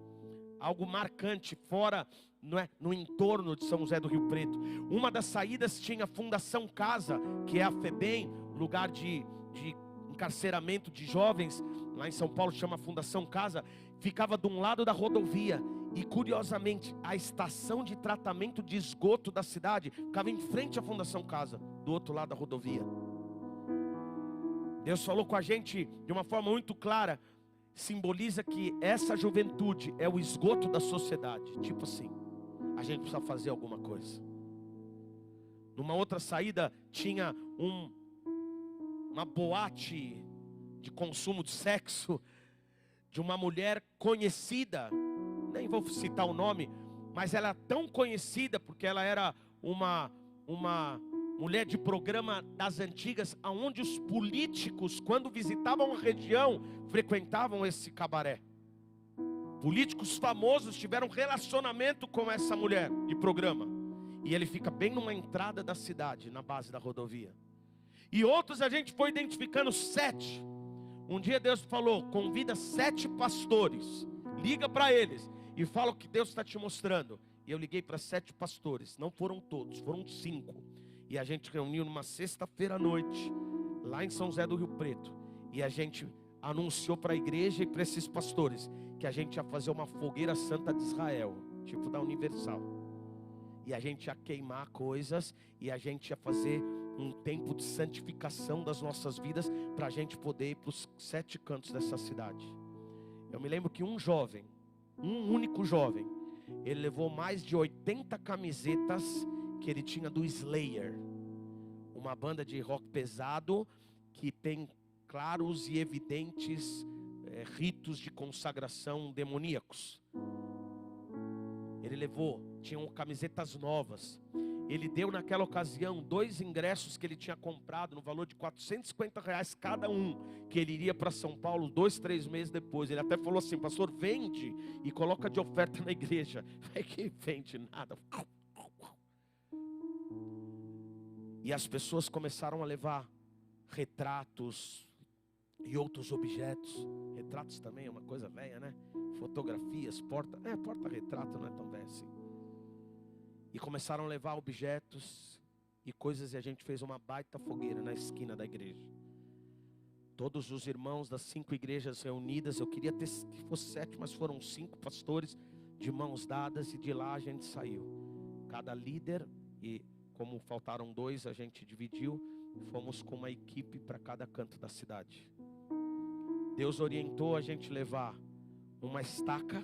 Algo marcante, fora, não é, no entorno de São José do Rio Preto. Uma das saídas tinha a Fundação Casa, que é a FEBEM, lugar de encarceramento de jovens, lá em São Paulo chama Fundação Casa, ficava de um lado da rodovia, e curiosamente, a estação de tratamento de esgoto da cidade ficava em frente à Fundação Casa, do outro lado da rodovia. Deus falou com a gente de uma forma muito clara, simboliza que essa juventude é o esgoto da sociedade, tipo assim, a gente precisa fazer alguma coisa. Numa outra saída tinha uma boate de consumo de sexo de uma mulher conhecida, nem vou citar o nome, mas ela é tão conhecida porque ela era uma mulher de programa das antigas, aonde os políticos, quando visitavam a região, frequentavam esse cabaré. Políticos famosos tiveram relacionamento com essa mulher de programa, e ele fica bem numa entrada da cidade, na base da rodovia. E outros a gente foi identificando 7. Um dia Deus falou, convida 7 pastores, liga para eles e fala o que Deus está te mostrando. E eu liguei para 7 pastores, não foram todos, foram 5. E a gente reuniu numa sexta-feira à noite, lá em São José do Rio Preto. E a gente anunciou para a igreja e para esses pastores que a gente ia fazer uma fogueira santa de Israel, tipo da Universal. E a gente ia queimar coisas e a gente ia fazer um tempo de santificação das nossas vidas, para a gente poder ir para os 7 cantos dessa cidade. Eu me lembro que um único jovem, ele levou mais de 80 camisetas que ele tinha do Slayer, uma banda de rock pesado que tem claros e evidentes ritos de consagração demoníacos. Ele levou tinham camisetas novas. Ele deu naquela ocasião 2 ingressos que ele tinha comprado no valor de R$450 cada um, que ele iria para São Paulo 2, 3 meses depois. Ele até falou assim: pastor, vende e coloca de oferta na igreja. Falei, que vende nada. E as pessoas começaram a levar retratos e outros objetos. Retratos também é uma coisa velha, né? Fotografias, porta-retrato não é tão velho assim. E começaram a levar objetos e coisas, e a gente fez uma baita fogueira na esquina da igreja. Todos os irmãos das 5 igrejas reunidas, eu queria que fosse 7, mas foram 5 pastores de mãos dadas, e de lá a gente saiu. Cada líder, e como faltaram 2, a gente dividiu, fomos com uma equipe para cada canto da cidade. Deus orientou a gente levar uma estaca,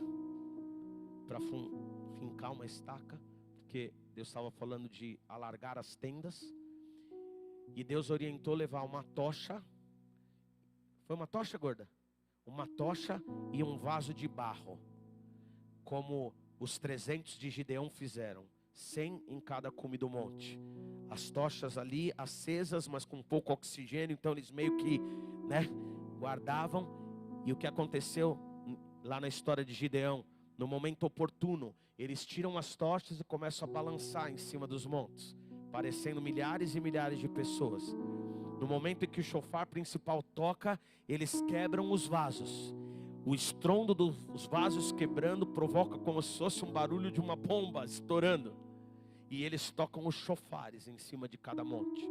para fincar uma estaca, porque Deus estava falando de alargar as tendas. E Deus orientou levar uma tocha. Foi uma tocha, gorda? Uma tocha e um vaso de barro, como os 300 de Gideão fizeram, 100 em cada cume do monte. As tochas ali acesas, mas com pouco oxigênio, então eles meio que, guardavam. E o que aconteceu lá na história de Gideão? No momento oportuno, eles tiram as tochas e começam a balançar em cima dos montes, parecendo milhares e milhares de pessoas. No momento em que o chofar principal toca, eles quebram os vasos. O estrondo dos vasos quebrando provoca como se fosse um barulho de uma bomba estourando. E eles tocam os chofares em cima de cada monte.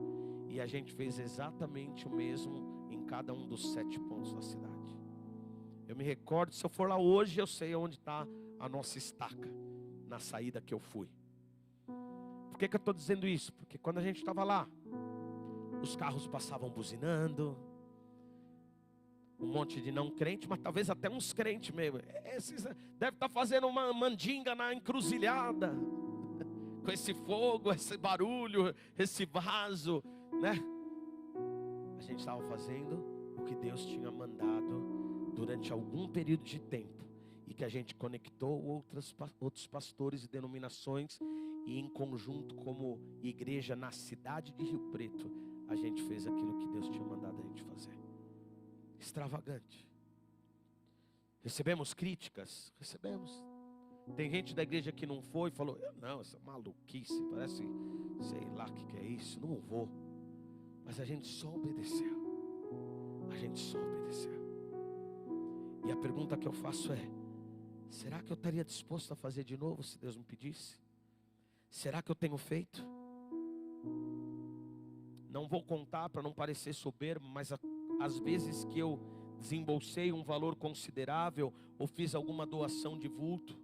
E a gente fez exatamente o mesmo em cada um dos 7 pontos da cidade. Eu me recordo, se eu for lá hoje, eu sei onde está a nossa estaca, na saída que eu fui. Por que eu estou dizendo isso? Porque quando a gente estava lá, os carros passavam buzinando, um monte de não crente, mas talvez até uns crentes mesmo. Esses deve estar fazendo uma mandinga na encruzilhada, com esse fogo, esse barulho, esse vaso, A gente estava fazendo o que Deus tinha mandado durante algum período de tempo, e que a gente conectou outros pastores e denominações, e em conjunto como igreja na cidade de Rio Preto, a gente fez aquilo que Deus tinha mandado a gente fazer. Extravagante. Recebemos críticas? Recebemos. Tem gente da igreja que não foi e falou: não, essa maluquice, parece, sei lá o que é isso, não vou. Mas a gente só obedeceu. A gente só obedeceu. E a pergunta que eu faço é: será que eu estaria disposto a fazer de novo se Deus me pedisse? Será que eu tenho feito? Não vou contar para não parecer soberbo, mas às vezes que eu desembolsei um valor considerável, ou fiz alguma doação de vulto,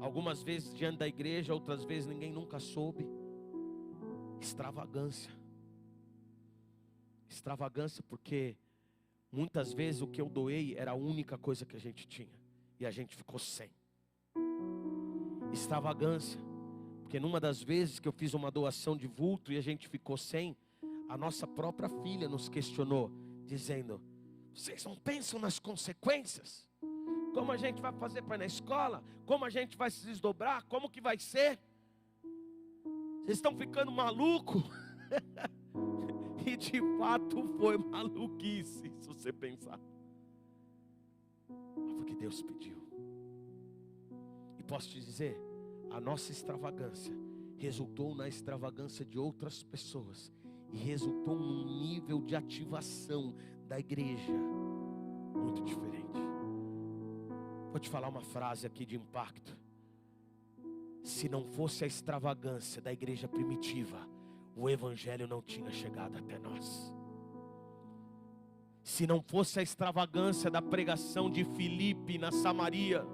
algumas vezes diante da igreja, outras vezes ninguém nunca soube. Extravagância. Extravagância, porque muitas vezes o que eu doei era a única coisa que a gente tinha, e a gente ficou sem. Extravagância, porque numa das vezes que eu fiz uma doação de vulto e a gente ficou sem, a nossa própria filha nos questionou, dizendo: vocês não pensam nas consequências? Como a gente vai fazer para ir na escola? Como a gente vai se desdobrar? Como que vai ser? Vocês estão ficando malucos? E de fato foi maluquice, se você pensar. Mas porque Deus pediu. E posso te dizer, a nossa extravagância resultou na extravagância de outras pessoas, e resultou num nível de ativação da igreja muito diferente. Vou te falar uma frase aqui de impacto. Se não fosse a extravagância da igreja primitiva, o evangelho não tinha chegado até nós. Se não fosse a extravagância da pregação de Filipe na Samaria,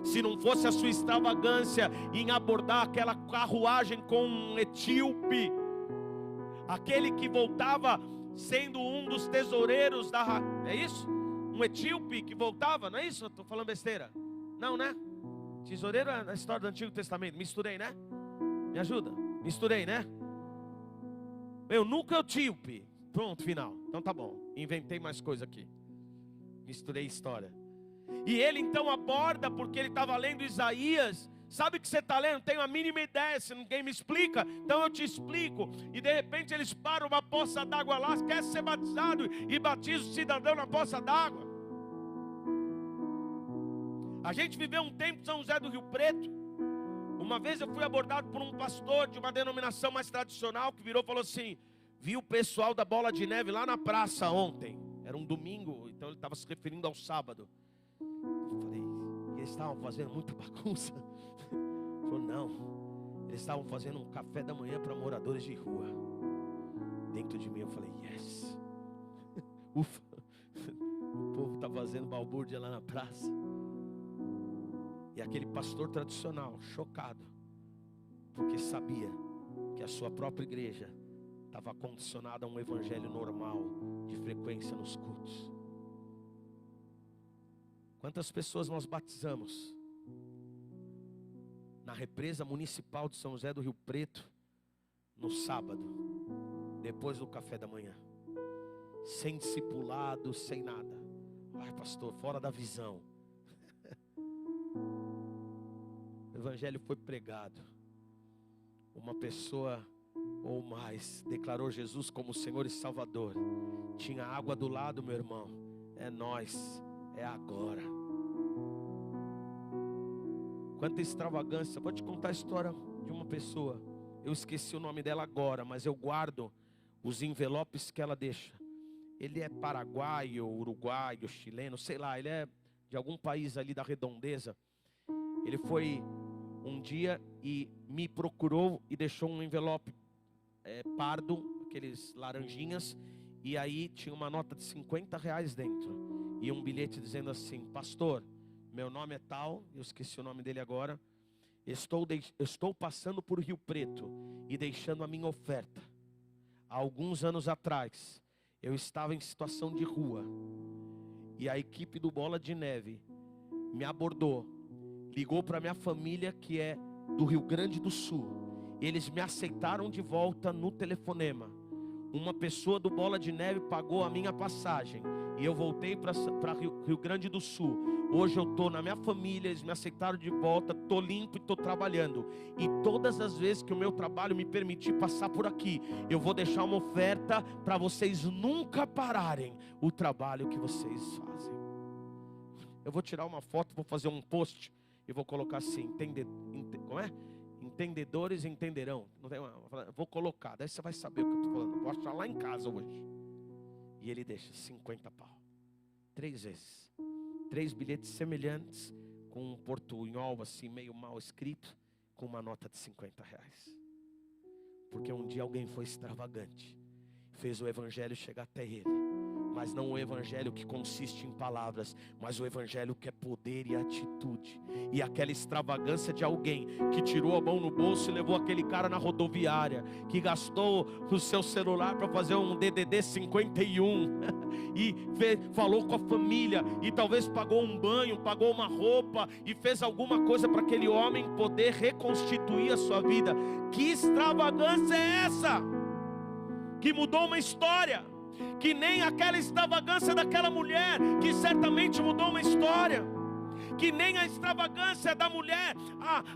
se não fosse a sua extravagância em abordar aquela carruagem com um etíope, aquele que voltava sendo um dos tesoureiros da... É isso? Um etíope que voltava, não é isso? Eu estou falando besteira? Não, né? Tesoureiro é na história do Antigo Testamento. Misturei, né? Me ajuda? Misturei, né? Eunuco etíope. Pronto, final. Então tá bom. Inventei mais coisa aqui. Misturei história. E ele então aborda, porque ele estava lendo Isaías Sabe o que você está lendo? Não tenho a mínima ideia, se ninguém me explica, então eu te explico. E de repente eles param uma poça d'água lá, quer ser batizado e batiza o cidadão na poça d'água. A gente viveu um tempo em São José do Rio Preto. Uma vez eu fui abordado por um pastor de uma denominação mais tradicional, que virou e falou assim: vi o pessoal da Bola de Neve lá na praça ontem. Era um domingo, então ele estava se referindo ao sábado. Eu falei, e eles estavam fazendo muita bagunça? Ele falou, não, eles estavam fazendo um café da manhã para moradores de rua. Dentro de mim eu falei, yes. Ufa, o povo está fazendo balbúrdia lá na praça. E aquele pastor tradicional, chocado, porque sabia que a sua própria igreja estava condicionada a um evangelho normal, de frequência nos cultos. Quantas pessoas nós batizamos na represa municipal de São José do Rio Preto, no sábado, depois do café da manhã, sem discipulado, sem nada? Ai, pastor, fora da visão. O evangelho foi pregado, uma pessoa ou mais declarou Jesus como Senhor e Salvador. Tinha água do lado, meu irmão. É nós, é agora. Quanta extravagância. Vou te contar a história de uma pessoa. Eu esqueci o nome dela agora, mas eu guardo os envelopes que ela deixa. Ele é paraguaio, uruguaio, chileno, sei lá, ele é de algum país ali da redondeza. Ele foi um dia e me procurou e deixou um envelope pardo, aqueles laranjinhas, e aí tinha uma nota de R$50 dentro, e um bilhete dizendo assim: pastor, meu nome é tal, eu esqueci o nome dele agora, estou passando por Rio Preto e deixando a minha oferta. Há alguns anos atrás, eu estava em situação de rua, e a equipe do Bola de Neve me abordou, ligou para minha família que é do Rio Grande do Sul. Eles me aceitaram de volta no telefonema. Uma pessoa do Bola de Neve pagou a minha passagem e eu voltei para Rio Grande do Sul. Hoje eu estou na minha família, eles me aceitaram de volta, estou limpo e estou trabalhando. E todas as vezes que o meu trabalho me permitir passar por aqui, eu vou deixar uma oferta para vocês nunca pararem o trabalho que vocês fazem. Eu vou tirar uma foto, vou fazer um post e vou colocar assim: como é? Entendedores entenderão. Não tem vou colocar, daí você vai saber o que eu estou falando. Vou achar lá em casa hoje. E ele deixa 50 pau. 3 vezes. 3 bilhetes semelhantes, com um portunhol assim meio mal escrito, com uma nota de R$50. Porque um dia alguém foi extravagante, fez o evangelho chegar até ele. Mas não o evangelho que consiste em palavras, mas o evangelho que é poder e atitude. E aquela extravagância de alguém que tirou a mão no bolso e levou aquele cara na rodoviária, que gastou o seu celular para fazer um DDD 51 e falou com a família, e talvez pagou um banho, pagou uma roupa e fez alguma coisa para aquele homem poder reconstituir a sua vida. Que extravagância é essa? Que mudou uma história. Que nem aquela extravagância daquela mulher, que certamente mudou uma história. Que nem a extravagância da mulher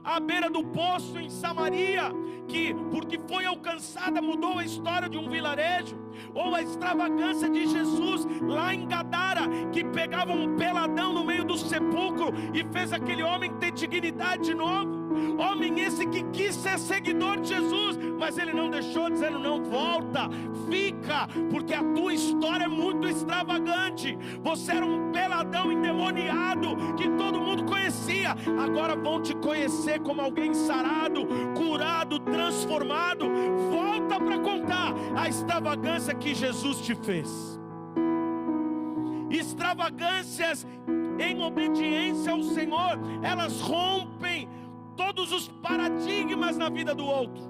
à beira do poço em Samaria, que porque foi alcançada mudou a história de um vilarejo. Ou a extravagância de Jesus lá em Gadara, que pegava um peladão no meio do sepulcro e fez aquele homem ter dignidade de novo. Homem esse que quis ser seguidor de Jesus, mas ele não deixou, dizendo: não, volta, fica, porque a tua história é muito extravagante. Você era um peladão endemoniado que todo mundo conhecia. Agora vão te conhecer como alguém sarado, curado, transformado. Volta para contar a extravagância que Jesus te fez. Extravagâncias em obediência ao Senhor, elas rompem todos os paradigmas na vida do outro.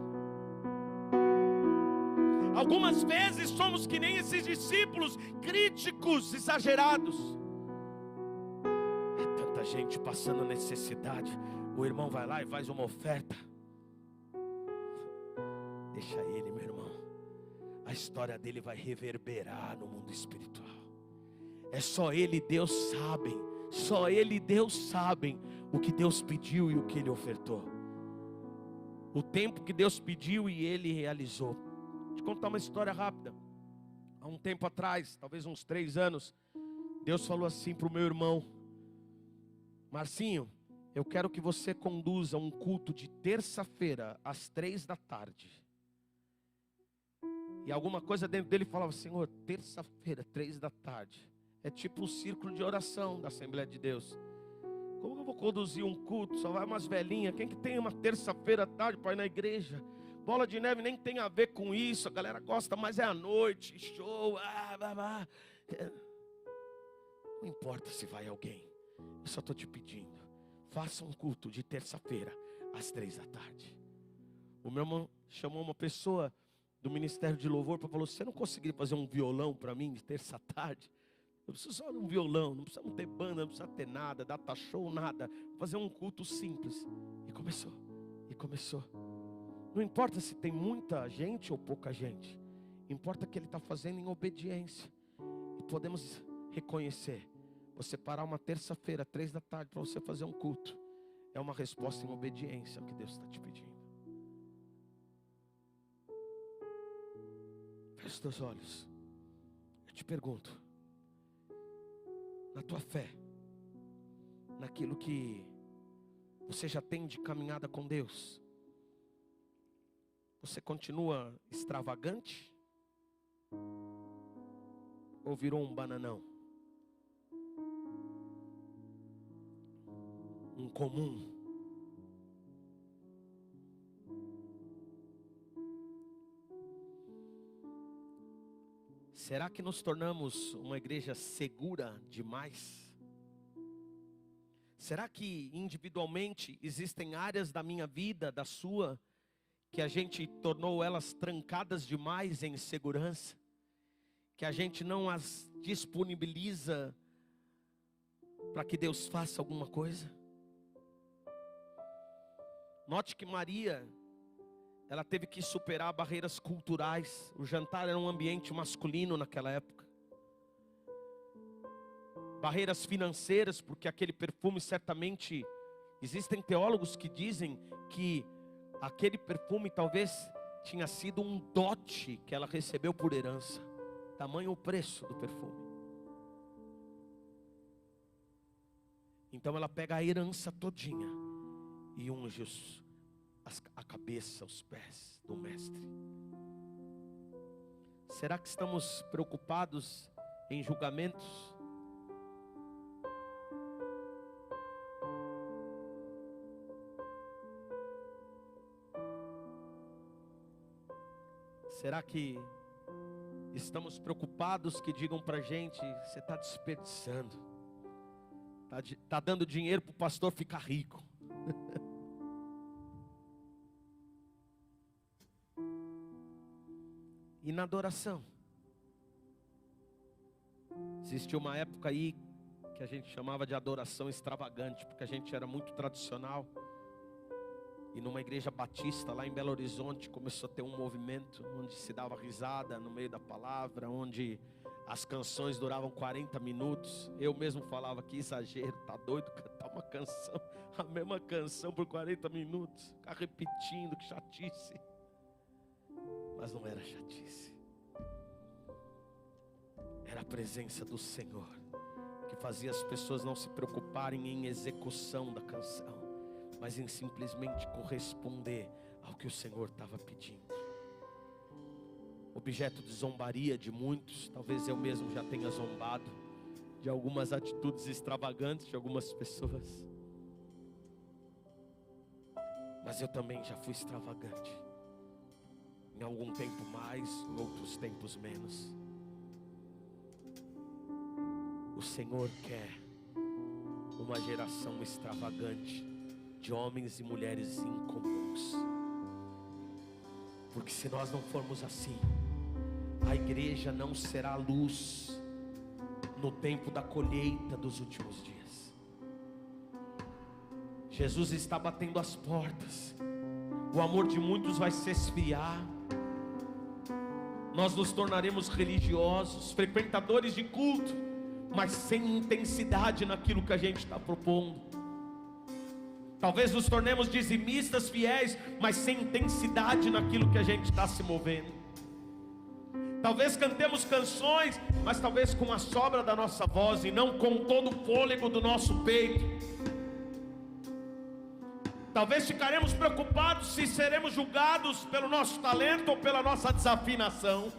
Algumas vezes somos que nem esses discípulos, críticos, exagerados. É tanta gente passando necessidade, o irmão vai lá e faz uma oferta. Deixa ele, meu irmão, a história dele vai reverberar no mundo espiritual. É só ele e Deus sabem. Só ele e Deus sabem o que Deus pediu e o que Ele ofertou. O tempo que Deus pediu e Ele realizou. Vou te contar uma história rápida. Há um tempo atrás, talvez uns 3 anos, Deus falou assim para o meu irmão: Marcinho, eu quero que você conduza um culto de terça-feira às 3 da tarde. E alguma coisa dentro dele falava: Senhor, terça-feira, 3 da tarde. É tipo um círculo de oração da Assembleia de Deus. Como eu vou conduzir um culto? Só vai umas velhinhas. Quem que tem uma terça-feira à tarde para ir na igreja? Bola de neve nem tem a ver com isso. A galera gosta, mas é à noite, show. Não importa se vai alguém. Eu só estou te pedindo. Faça um culto de terça-feira às 3 da tarde. O meu irmão chamou uma pessoa do Ministério de Louvor para falar: você não conseguiria fazer um violão para mim de terça à tarde? Eu preciso só de um violão, não precisa ter banda, não precisa ter nada, data show, nada. Fazer um culto simples. E começou. Não importa se tem muita gente ou pouca gente. Importa que ele está fazendo em obediência. E podemos reconhecer. Você parar uma terça-feira, 3 da tarde, para você fazer um culto, é uma resposta em obediência ao que Deus está te pedindo. Feche os teus olhos. Eu te pergunto, na tua fé, naquilo que você já tem de caminhada com Deus, você continua extravagante? Ou virou um bananão? Um comum? Será que nos tornamos uma igreja segura demais? Será que individualmente existem áreas da minha vida, da sua, que a gente tornou elas trancadas demais em segurança? Que a gente não as disponibiliza para que Deus faça alguma coisa? Note que Maria, ela teve que superar barreiras culturais. O jantar era um ambiente masculino naquela época. Barreiras financeiras, porque aquele perfume certamente... Existem teólogos que dizem que aquele perfume talvez tinha sido um dote que ela recebeu por herança. Tamanho o preço do perfume. Então ela pega a herança todinha e unge a cabeça, os pés do mestre. Será que estamos preocupados em julgamentos? Será que estamos preocupados que digam pra gente: você está desperdiçando, tá dando dinheiro para o pastor ficar rico? E na adoração, existiu uma época aí que a gente chamava de adoração extravagante, porque a gente era muito tradicional. E numa igreja batista lá em Belo Horizonte começou a ter um movimento onde se dava risada no meio da palavra, onde as canções duravam 40 minutos. Eu mesmo falava: que exagero, tá doido cantar uma canção, a mesma canção por 40 minutos, ficar repetindo, que chatice. Mas não era chatice. Era a presença do Senhor que fazia as pessoas não se preocuparem em execução da canção, mas em simplesmente corresponder ao que o Senhor estava pedindo. Objeto de zombaria de muitos, talvez eu mesmo já tenha zombado de algumas atitudes extravagantes de algumas pessoas, mas eu também já fui extravagante, em algum tempo mais, em outros tempos menos. O Senhor quer uma geração extravagante, de homens e mulheres incomuns. Porque se nós não formos assim, a igreja não será luz no tempo da colheita dos últimos dias. Jesus está batendo as portas. O amor de muitos vai se esfriar. Nós nos tornaremos religiosos, frequentadores de culto, mas sem intensidade naquilo que a gente está propondo. Talvez nos tornemos dizimistas fiéis, mas sem intensidade naquilo que a gente está se movendo. Talvez cantemos canções, mas talvez com a sobra da nossa voz e não com todo o fôlego do nosso peito. Talvez ficaremos preocupados se seremos julgados pelo nosso talento ou pela nossa desafinação.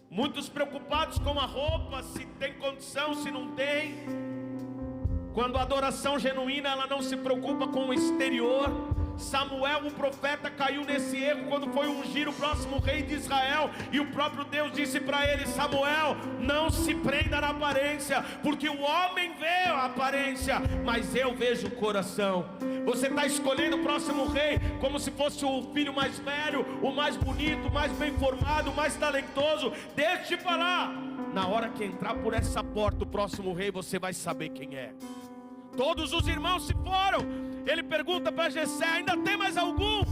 Muitos preocupados com a roupa, se tem condição, se não tem. Quando a adoração genuína, ela não se preocupa com o exterior. Samuel, o profeta, caiu nesse erro quando foi ungir o próximo rei de Israel, e o próprio Deus disse para ele: Samuel, não se prenda na aparência, porque o homem vê a aparência, mas eu vejo o coração. Você está escolhendo o próximo rei como se fosse o filho mais velho, o mais bonito, o mais bem formado, o mais talentoso. Deixa eu falar, na hora que entrar por essa porta o próximo rei, você vai saber quem é. Todos os irmãos se foram. Ele pergunta para Jessé: ainda tem mais algum?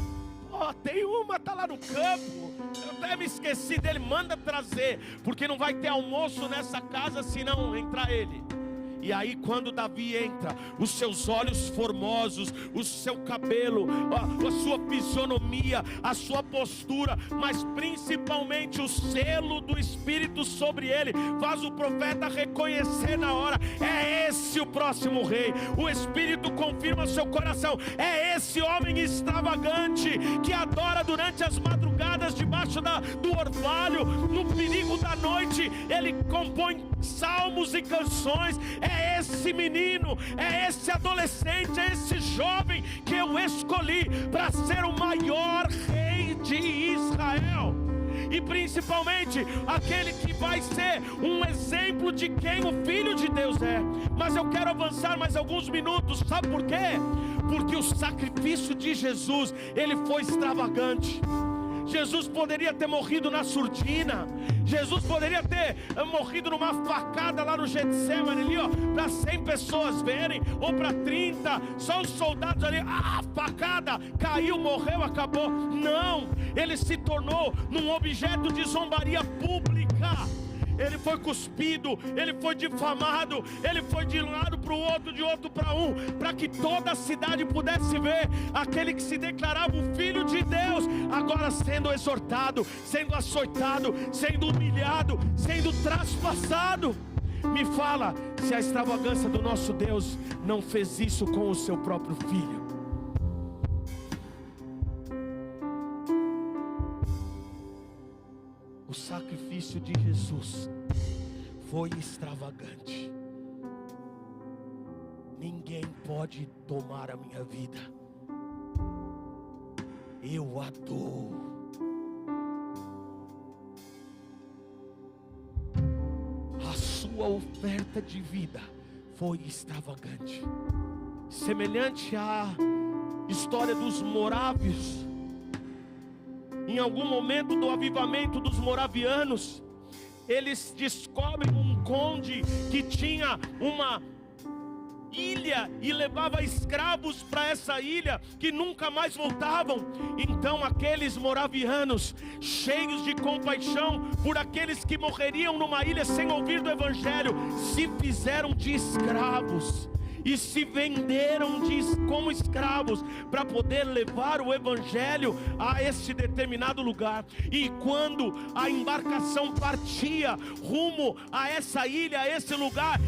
Tem uma, está lá no campo. Eu até me esqueci dele. Manda trazer, porque não vai ter almoço nessa casa se não entrar ele. E aí quando Davi entra, os seus olhos formosos, o seu cabelo, a sua fisionomia, a sua postura, mas principalmente o selo do Espírito sobre ele, faz o profeta reconhecer na hora: é esse o próximo rei. O Espírito confirma seu coração: é esse homem extravagante, que adora durante as madrugadas debaixo do orvalho, no perigo da noite, ele compõe salmos e canções. É esse menino, é esse adolescente, é esse jovem que eu escolhi para ser o maior rei de Israel, e principalmente aquele que vai ser um exemplo de quem o Filho de Deus é. Mas eu quero avançar mais alguns minutos, sabe por quê? Porque o sacrifício de Jesus, ele foi extravagante. Jesus poderia ter morrido na surdina. Jesus poderia ter morrido numa facada lá no Getsemane ali, para 100 pessoas verem, ou para 30, só os soldados ali, facada, caiu, morreu, acabou. Não, ele se tornou num objeto de zombaria pública. Ele foi cuspido, ele foi difamado, ele foi de um lado para o outro, de outro para um, para que toda a cidade pudesse ver aquele que se declarava o Filho de Deus, agora sendo exortado, sendo açoitado, sendo humilhado, sendo traspassado. Me fala se a extravagância do nosso Deus não fez isso com o seu próprio Filho. O sacrifício de Jesus foi extravagante. Ninguém pode tomar a minha vida. Eu a dou. A sua oferta de vida foi extravagante. Semelhante à história dos morávios. Em algum momento do avivamento dos moravianos, eles descobrem um conde que tinha uma ilha e levava escravos para essa ilha que nunca mais voltavam. Então aqueles moravianos, cheios de compaixão por aqueles que morreriam numa ilha sem ouvir do Evangelho, se fizeram de escravos e se venderam como escravos para poder levar o Evangelho a esse determinado lugar. E quando a embarcação partia rumo a essa ilha, a esse lugar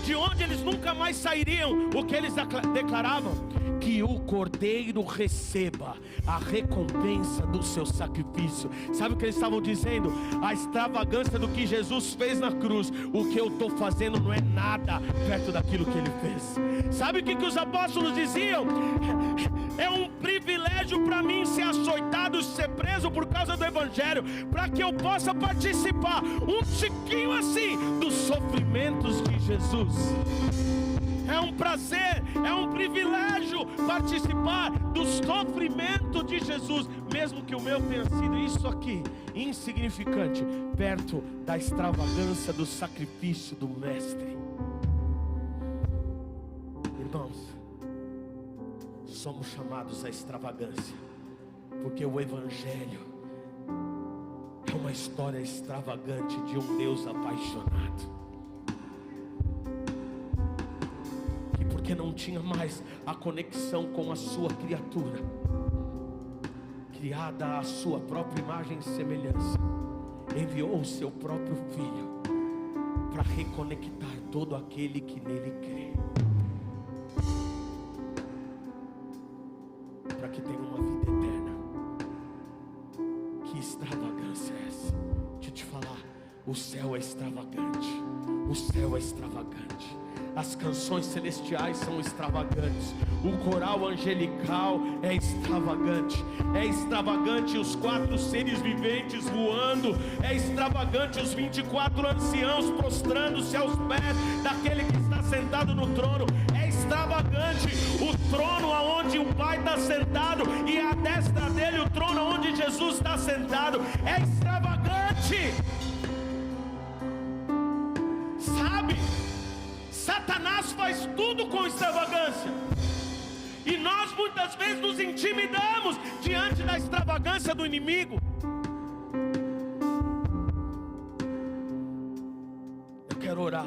de onde eles nunca mais sairiam, o que eles declaravam? Que o Cordeiro receba a recompensa do seu sacrifício. Sabe o que eles estavam dizendo? A extravagância do que Jesus fez na cruz, o que eu estou fazendo não é nada perto daquilo que ele fez. Sabe o que os apóstolos diziam? É um privilégio para mim ser açoitado, ser preso por causa do Evangelho, para que eu possa participar um tiquinho assim dos sofrimentos de Jesus. É um prazer, é um privilégio participar do sofrimento de Jesus, mesmo que o meu tenha sido isso aqui, insignificante, perto da extravagância do sacrifício do Mestre. Irmãos, somos chamados à extravagância, porque o Evangelho é uma história extravagante de um Deus apaixonado. porque não tinha mais a conexão com a sua criatura, criada à sua própria imagem e semelhança, enviou o seu próprio Filho para reconectar todo aquele que nele crê, para que tenha uma vida eterna. Que extravagância é essa? Deixa eu te falar, o céu é extravagante, o céu é extravagante, as canções celestiais são extravagantes, o coral angelical é extravagante os 4 seres viventes voando, é extravagante os 24 anciãos prostrando-se aos pés daquele que está sentado no trono, é extravagante o trono aonde o Pai está sentado, e à destra dele o trono onde Jesus está sentado, é extravagante. Sabe, Satanás faz tudo com extravagância, e nós muitas vezes nos intimidamos diante da extravagância do inimigo. Eu quero orar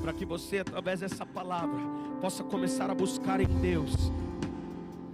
para que você, através dessa palavra, possa começar a buscar em Deus.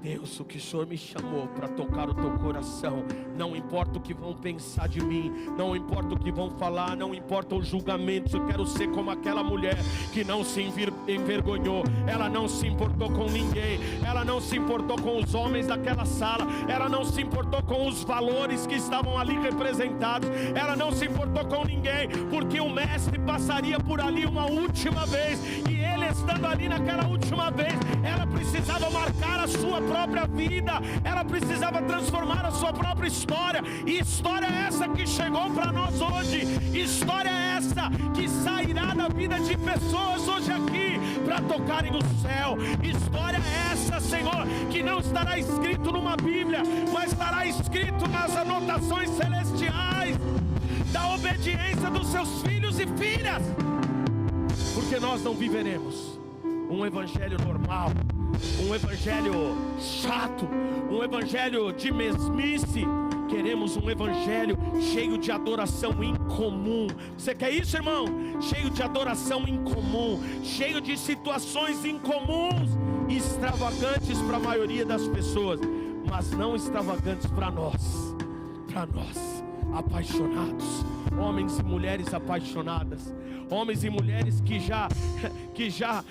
Deus, o que o Senhor me chamou para tocar o teu coração, não importa o que vão pensar de mim, não importa o que vão falar, não importa os julgamentos, eu quero ser como aquela mulher que não se envergonhou, ela não se importou com ninguém, ela não se importou com os homens daquela sala, ela não se importou com os valores que estavam ali representados, ela não se importou com ninguém, porque o mestre passaria por ali uma última vez, e ele estando ali naquela última vez, ela precisava marcar a sua própria vida, ela precisava transformar a sua própria história. E história é essa que chegou para nós hoje, história é essa que sairá da vida de pessoas hoje aqui para tocarem no céu. História é essa, Senhor, que não estará escrito numa Bíblia, mas estará escrito nas anotações celestiais da obediência dos seus filhos e filhas, porque nós não viveremos um evangelho normal, um evangelho chato, um evangelho de mesmice. Queremos um evangelho cheio de adoração incomum. Você quer isso, irmão? Cheio de adoração incomum, cheio de situações incomuns, extravagantes para a maioria das pessoas, mas não extravagantes para nós, apaixonados, homens e mulheres apaixonadas, homens e mulheres que já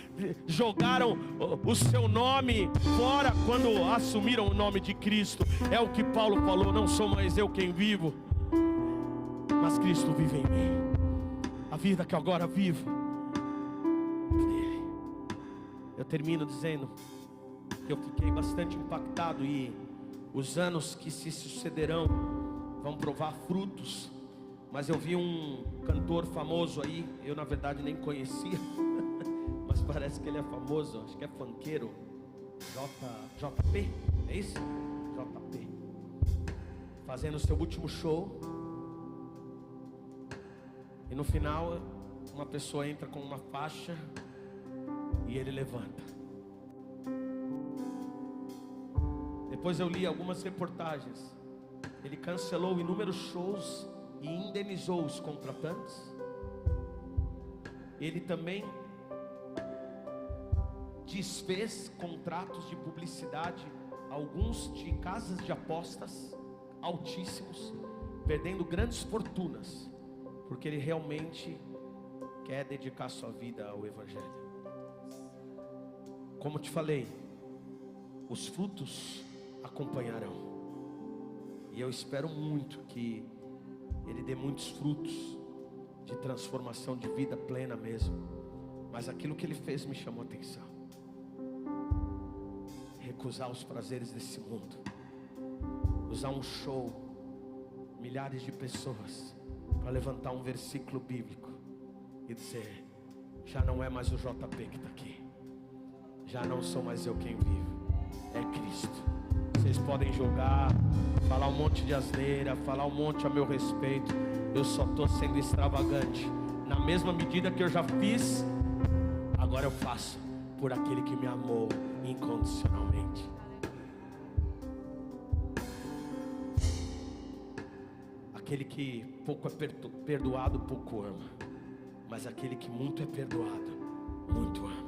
jogaram o seu nome fora quando assumiram o nome de Cristo. É o que Paulo falou: não sou mais eu quem vivo, mas Cristo vive em mim. A vida que agora vivo nele. Eu termino dizendo que eu fiquei bastante impactado, e os anos que se sucederão vão provar frutos. Mas eu vi um cantor famoso aí, eu na verdade nem conhecia, mas parece que ele é famoso, acho que é funkeiro, JP, é isso? JP, fazendo o seu último show, e no final uma pessoa entra com uma faixa e ele levanta. Depois eu li algumas reportagens, ele cancelou inúmeros shows e indenizou os contratantes. Ele também desfez contratos de publicidade, alguns de casas de apostas altíssimos, perdendo grandes fortunas, porque ele realmente quer dedicar sua vida ao evangelho. Como te falei, os frutos acompanharão, e eu espero muito que ele dê muitos frutos de transformação de vida plena mesmo. Mas aquilo que ele fez me chamou a atenção: recusar os prazeres desse mundo, usar um show, milhares de pessoas, para levantar um versículo bíblico e dizer: já não é mais o JP que está aqui, já não sou mais eu quem vivo, é Cristo. Vocês podem jogar, falar um monte de asneira, falar um monte a meu respeito, eu só estou sendo extravagante. Na mesma medida que eu já fiz, agora eu faço por aquele que me amou incondicionalmente. Aquele que pouco é perdoado, pouco ama, mas aquele que muito é perdoado, muito ama.